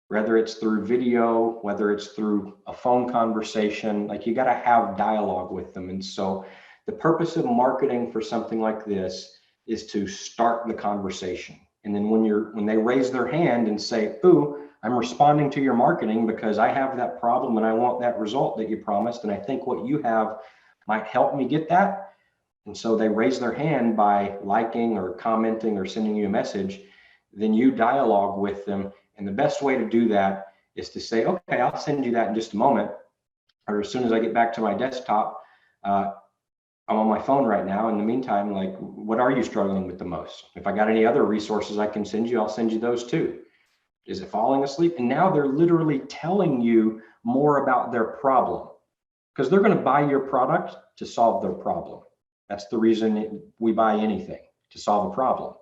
whether it's through video, whether it's through a phone conversation, like you got to have dialogue with them. And so the purpose of marketing for something like this is to start the conversation. And then when they raise their hand and say, ooh, I'm responding to your marketing because I have that problem and I want that result that you promised. And I think what you have might help me get that. And so they raise their hand by liking or commenting or sending you a message. Then you dialogue with them. And the best way to do that is to say, okay, I'll send you that in just a moment. Or as soon as I get back to my desktop, I'm on my phone right now. In the meantime, like, what are you struggling with the most? If I got any other resources I can send you, I'll send you those too. Is it falling asleep? And now they're literally telling you more about their problem because they're going to buy your product to solve their problem. That's the reason we buy anything, to solve a problem.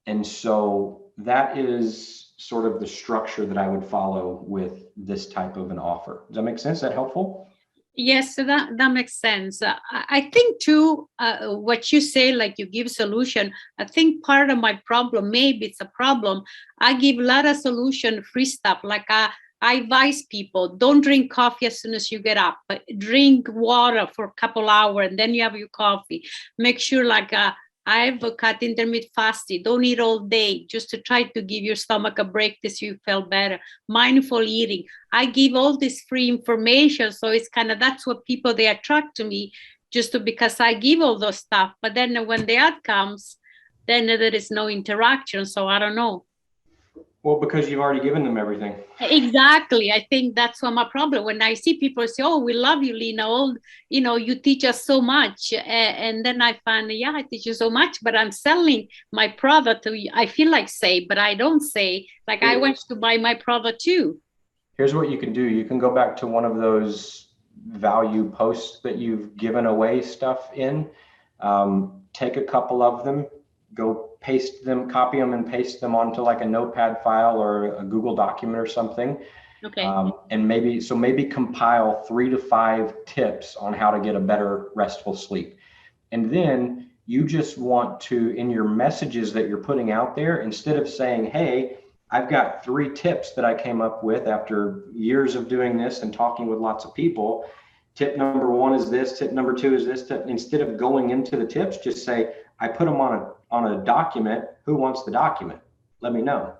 And so that is sort of the structure that I would follow with this type of an offer. Does that make sense? Is that helpful? Yes, so that makes sense. I think too, what you say, like you give solution, I think part of my problem, maybe it's a problem, I give a lot of solution free stuff. Like I advise people, don't drink coffee as soon as you get up, but drink water for a couple hours and then you have your coffee. Make sure like I advocate intermittent fasting. Don't eat all day, just to try to give your stomach a break this you feel better. Mindful eating. I give all this free information. So it's kind of, that's what people, they attract to me because I give all those stuff. But then when the ad comes, then there is no interaction. So I don't know. Well, because you've already given them everything. Exactly. I think that's what my problem. When I see people say, oh, we love you, Lena. You teach us so much. And then I find, yeah, I teach you so much, but I'm selling my product. I feel like say, but I don't say, like I want you to buy my product too. Here's what you can do. You can go back to one of those value posts that you've given away stuff in, take a couple of them, go paste them, copy them and paste them onto like a notepad file or a Google document or something. Okay. And maybe compile 3 to 5 tips on how to get a better restful sleep. And then you just want to, in your messages that you're putting out there, instead of saying, hey, I've got 3 tips that I came up with after years of doing this and talking with lots of people. Tip number 1 is this, tip number 2 is this. Instead of going into the tips, just say, I put them on a document. Who wants the document? Let me know.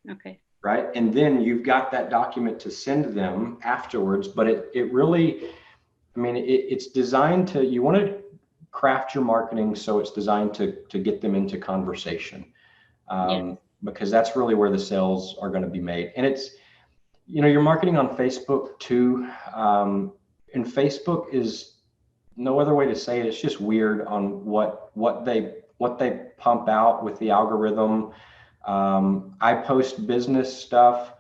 Okay. Right. And then you've got that document to send them afterwards. But it really, I mean, it's designed to, you want to craft your marketing so it's designed to get them into conversation. Yes. Because that's really where the sales are going to be made. And it's, you're marketing on Facebook too. And Facebook is, no other way to say it. It's just weird on what they pump out with the algorithm. I post business stuff,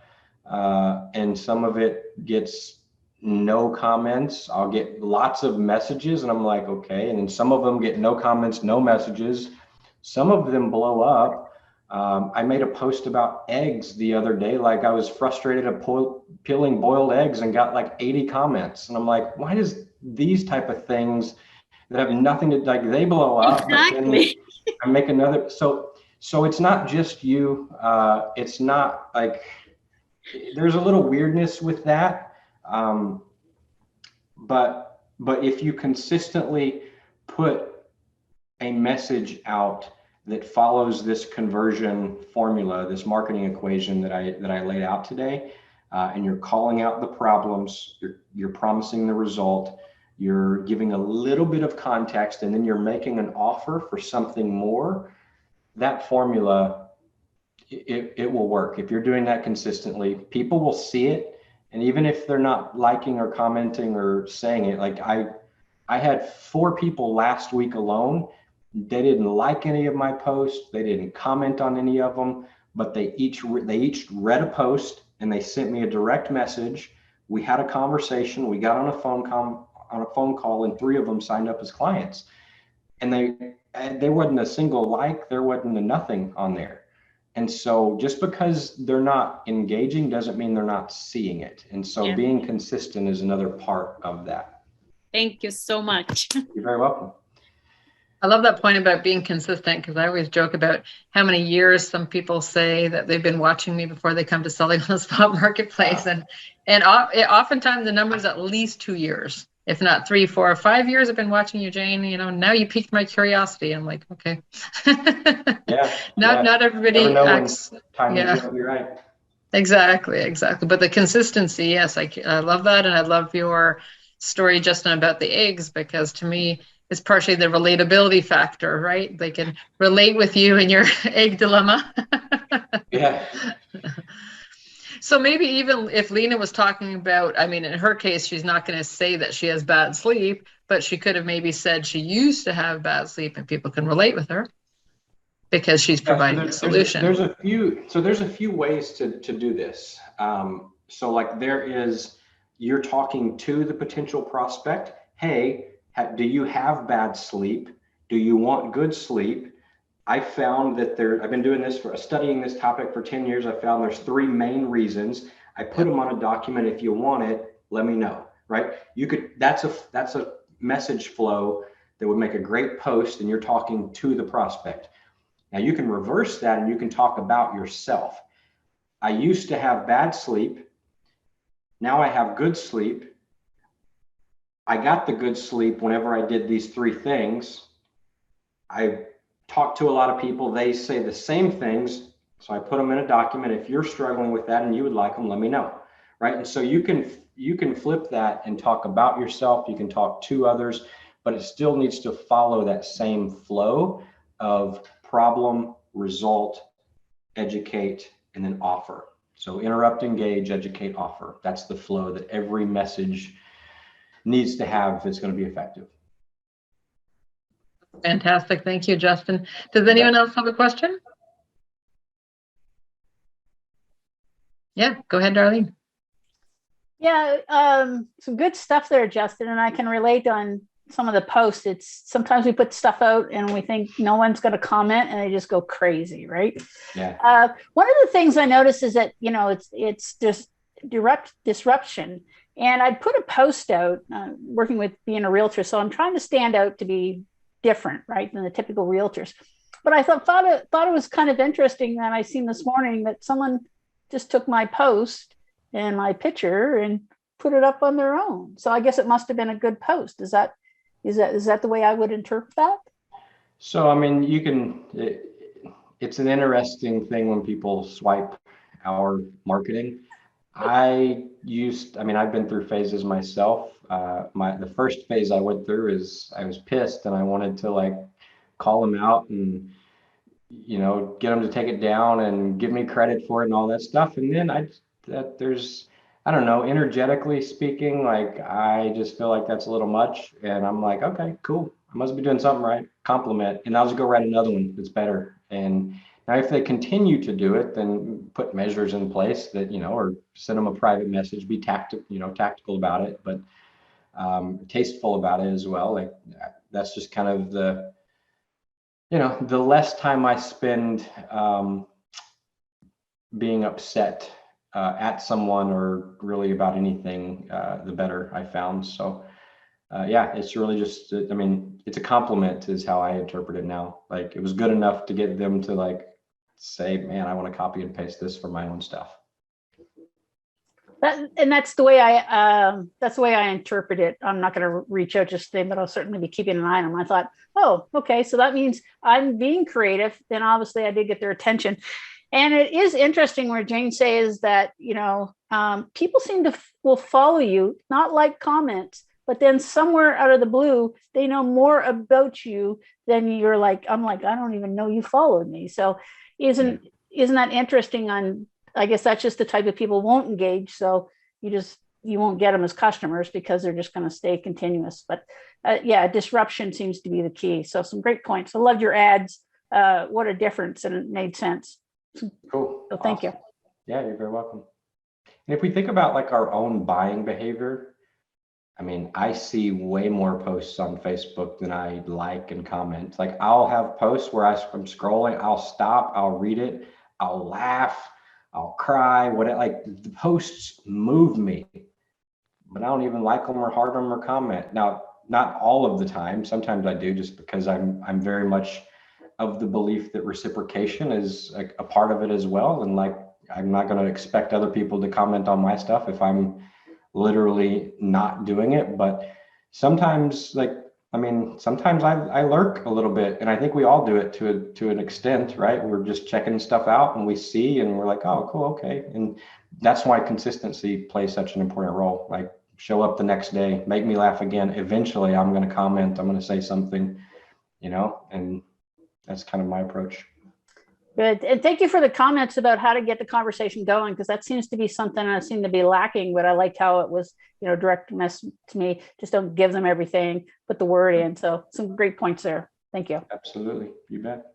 and some of it gets no comments. I'll get lots of messages, and I'm like, okay. And then some of them get no comments, no messages. Some of them blow up. I made a post about eggs the other day. Like I was frustrated at peeling boiled eggs and got like 80 comments. And I'm like, why does these type of things that have nothing to, like, they blow up? Exactly. But then I make another. So it's not just you. It's not like, there's a little weirdness with that. But if you consistently put a message out that follows this conversion formula, this marketing equation that I laid out today, and you're calling out the problems, you're promising the result, you're giving a little bit of context, and then you're making an offer for something more, that formula, it will work. If you're doing that consistently, people will see it. And even if they're not liking or commenting or saying it, like I had 4 people last week alone. They didn't like any of my posts. They didn't comment on any of them, but they each read a post and they sent me a direct message. We had a conversation. We got on a phone call, and 3 of them signed up as clients. And there wasn't a single like, there wasn't a nothing on there. And so just because they're not engaging doesn't mean they're not seeing it. And so being consistent is another part of that. Thank you so much. You're very welcome. I love that point about being consistent, because I always joke about how many years some people say that they've been watching me before they come to selling on the spot marketplace. Wow. And oftentimes the number is at least 2 years, if not 3, 4, or 5 years. I've been watching you, Jane. You know, now you piqued my curiosity. I'm like, okay. Not everybody acts. You're right. Exactly. But the consistency, yes, I love that. And I love your story, Justin, about the eggs, because to me, it's partially the relatability factor, right? They can relate with you in your egg dilemma. Yeah. So maybe even if Lena was talking about, I mean, in her case, she's not going to say that she has bad sleep, but she could have maybe said she used to have bad sleep, and people can relate with her because she's providing a solution. There's a few ways to do this. So like you're talking to the potential prospect. Hey, do you have bad sleep? Do you want good sleep? I found that I've been studying this topic for 10 years. I found there's 3 main reasons. I put them on a document. If you want it, let me know, right? That's a message flow that would make a great post, and you're talking to the prospect. Now you can reverse that and you can talk about yourself. I used to have bad sleep. Now I have good sleep. I got the good sleep whenever I did these 3 things. I talked to a lot of people. They say the same things. So I put them in a document. If you're struggling with that and you would like them, let me know. Right. And so you can flip that and talk about yourself. You can talk to others, but it still needs to follow that same flow of problem, result, educate, and then offer. So interrupt, engage, educate, offer. That's the flow that every message needs to have if it's going to be effective. Fantastic. Thank you, Justin. Does anyone else have a question? Yeah, go ahead, Darlene. Yeah, some good stuff there, Justin, and I can relate on some of the posts. It's sometimes we put stuff out and we think no one's going to comment, and they just go crazy, right? Yeah. One of the things I noticed is that, you know, it's just direct disruption. And I'd put a post out, working with being a realtor, so I'm trying to stand out to be different, right, than the typical realtors. But I thought it was kind of interesting that I seen this morning that someone just took my post and my picture and put it up on their own. So I guess it must have been a good post. Is that the way I would interpret that? So I mean, it's an interesting thing when people swipe our marketing. I've been through phases myself. The first phase I went through is I was pissed and I wanted to like call them out and, you know, get them to take it down and give me credit for it and all that stuff. And then I don't know, energetically speaking, like I just feel like that's a little much. And I'm like, okay, cool. I must be doing something right. Compliment. And I'll just go write another one that's better. And now, if they continue to do it, then put measures in place that, you know, or send them a private message, be tactical about it, but tasteful about it as well. Like that's just kind of the less time I spend being upset at someone or really about anything, the better I found. So it's really just, it's a compliment is how I interpret it now. Like it was good enough to get them to like say, man, I want to copy and paste this for my own stuff. That's the way I interpret it. I'm not going to reach out just today, but I'll certainly be keeping an eye on them. I thought, oh, okay, so that means I'm being creative. Then obviously I did get their attention. And it is interesting where Jane says that, people seem to will follow you, not like comments, but then somewhere out of the blue, they know more about you than you're like, I'm like, I don't even know you followed me. So isn't that interesting? I guess that's just the type of people won't engage. So you won't get them as customers because they're just going to stay continuous. But disruption seems to be the key. So some great points. I loved your ads. What a difference, and it made sense. Cool. So thank you. Yeah, you're very welcome. And if we think about like our own buying behavior, I mean, I see way more posts on Facebook than I like and comment. Like I'll have posts where I'm scrolling, I'll stop, I'll read it, I'll laugh, I'll cry, like the posts move me, but I don't even like them or heart them or comment. Now, not all of the time. Sometimes I do, just because I'm very much of the belief that reciprocation is a part of it as well. And like, I'm not going to expect other people to comment on my stuff if I'm literally not doing it. But sometimes sometimes I lurk a little bit, and I think we all do it to an extent, right? We're just checking stuff out and we see, and we're like, oh, cool. Okay. And that's why consistency plays such an important role. Like show up the next day, make me laugh again. Eventually I'm going to comment, I'm going to say something, and that's kind of my approach. Good. And thank you for the comments about how to get the conversation going, because that seems to be something I seem to be lacking, but I liked how it was, direct message to me. Just don't give them everything, put the word in. So some great points there. Thank you. Absolutely. You bet.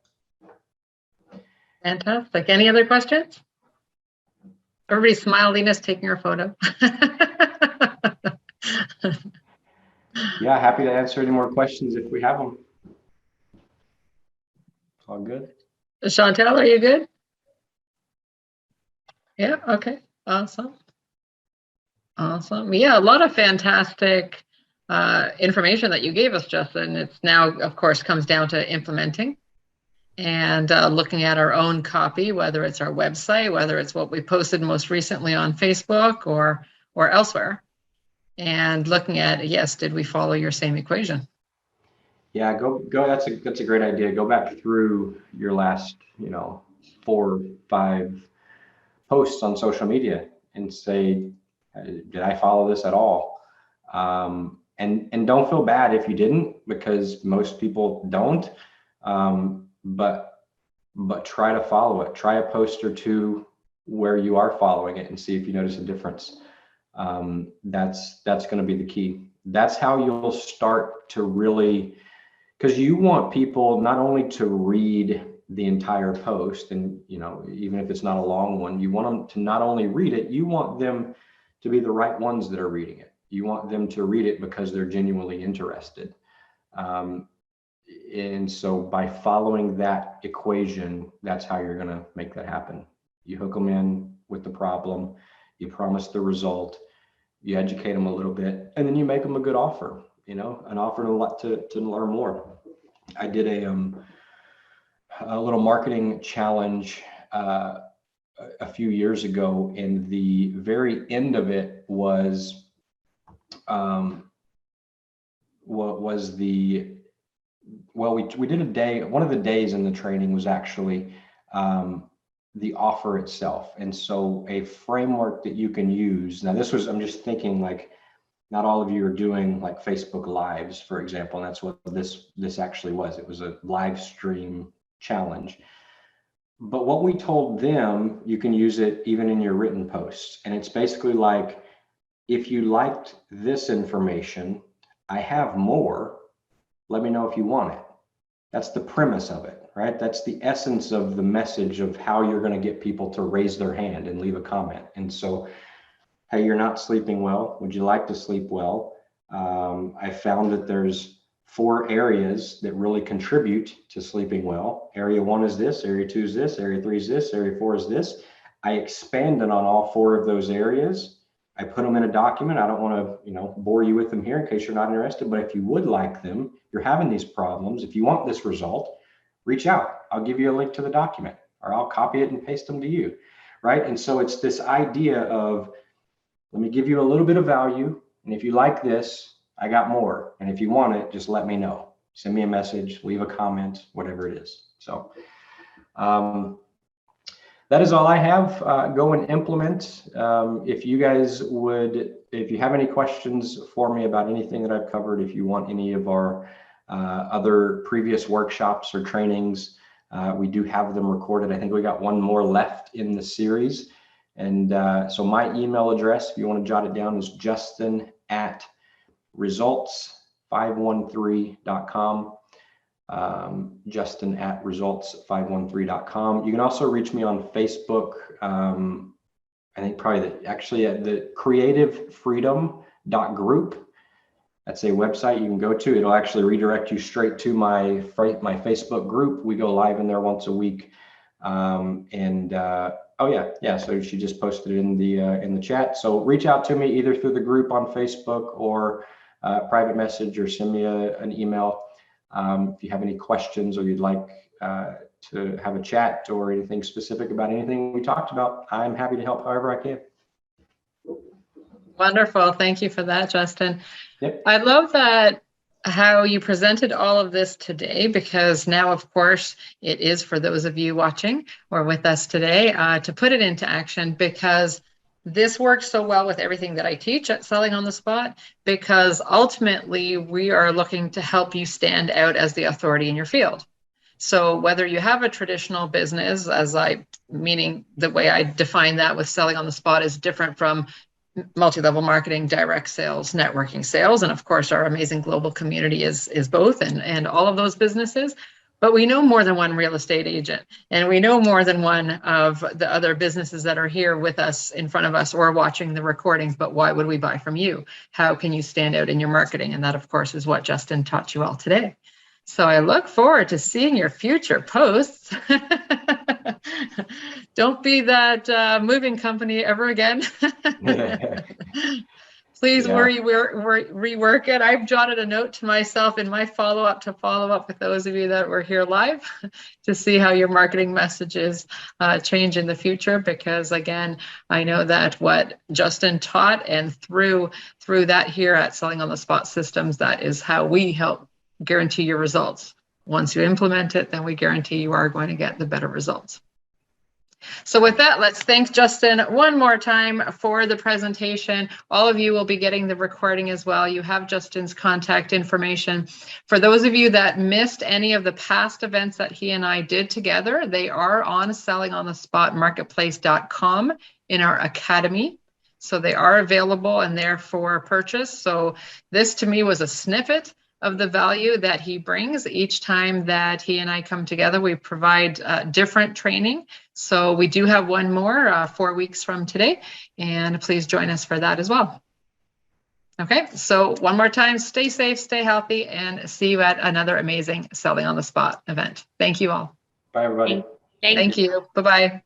Fantastic. Any other questions? Everybody's smiling us, taking our photo. Yeah, happy to answer any more questions if we have them. All good. Chantel, are you good? Yeah, okay, awesome. Yeah, a lot of fantastic information that you gave us, Justin. It's now, of course, comes down to implementing and looking at our own copy, whether it's our website, whether it's what we posted most recently on Facebook or elsewhere, and looking at, yes, did we follow your same equation? Yeah, go. That's a great idea. Go back through your last, 4 or 5 posts on social media and say, did I follow this at all? And don't feel bad if you didn't, because most people don't. But try to follow it. Try a post or two where you are following it and see if you notice a difference. That's going to be the key. That's how you'll start to really, because you want people not only to read the entire post, and even if it's not a long one, you want them to not only read it, you want them to be the right ones that are reading it. You want them to read it because they're genuinely interested. And so by following that equation, that's how you're going to make that happen. You hook them in with the problem, you promise the result, you educate them a little bit, and then you make them a good offer, an offer to learn more. I did a little marketing challenge a few years ago, and the very end of it was we did a day. One of the days in the training was actually the offer itself, and so a framework that you can use. Now I'm just thinking, like, not all of you are doing like Facebook Lives, for example, and that's what this actually was. It was a live stream challenge. But what we told them, you can use it even in your written posts. And it's basically like, if you liked this information, I have more, let me know if you want it. That's the premise of it, right? That's the essence of the message of how you're going to get people to raise their hand and leave a comment. And so, hey, you're not sleeping well. Would you like to sleep well? I found that there's 4 areas that really contribute to sleeping well. Area 1 is this, area 2 is this, area 3 is this, area 4 is this. I expanded on all 4 of those areas. I put them in a document. I don't want to, bore you with them here in case you're not interested, but if you would like them, you're having these problems, if you want this result, reach out. I'll give you a link to the document, or I'll copy it and paste them to you, right? And so it's this idea of Let me give you a little bit of value. And if you like this, I got more. And if you want it, just let me know. Send me a message, leave a comment, whatever it is. So that is all I have. Go and implement. If you guys would, if you have any questions for me about anything that I've covered, if you want any of our other previous workshops or trainings, we do have them recorded. I think we got one more left in the series. And so my email address, if you want to jot it down, is justin@results513.com. Justin@results513.com. You can also reach me on Facebook. I think probably the creativefreedom.group. That's a website you can go to. It'll actually redirect you straight to my Facebook group. We go live in there once a week. Oh yeah. So she just posted it in the chat. So reach out to me either through the group on Facebook or private message, or send me an email. If you have any questions or you'd like to have a chat or anything specific about anything we talked about, I'm happy to help however I can. Wonderful. Thank you for that, Justin. Yep. I love that how you presented all of this today, because now, of course, it is for those of you watching or with us today to put it into action, because this works so well with everything that I teach at Selling on the Spot, because ultimately we are looking to help you stand out as the authority in your field. So whether you have a traditional business, meaning the way I define that with Selling on the Spot is different from multi-level marketing, direct sales, networking sales, and of course our amazing global community is both, and all of those businesses. But we know more than one real estate agent, and we know more than one of the other businesses that are here with us in front of us or watching the recordings. But why would we buy from you? How can you stand out in your marketing? And that, of course, is what Justin taught you all today. So I look forward to seeing your future posts. Don't be that moving company ever again. Please rework it. I've jotted a note to myself in my follow-up with those of you that were here live to see how your marketing messages change in the future, because again, I know that what Justin taught, and through that here at Selling on the Spot Systems, that is how we help guarantee your results. Once you implement it, then we guarantee you are going to get the better results. So with that, let's thank Justin one more time for the presentation. All of you will be getting the recording as well. You have Justin's contact information. For those of you that missed any of the past events that he and I did together, they are on sellingonthespotmarketplace.com in our academy. So they are available and there for purchase. So this to me was a snippet of the value that he brings. Each time that he and I come together, we provide different training. So we do have one more 4 weeks from today, and please join us for that as well. Okay, so one more time, stay safe, stay healthy, and see you at another amazing Selling on the Spot event. Thank you all. Bye, everybody. Thank you. Bye-bye.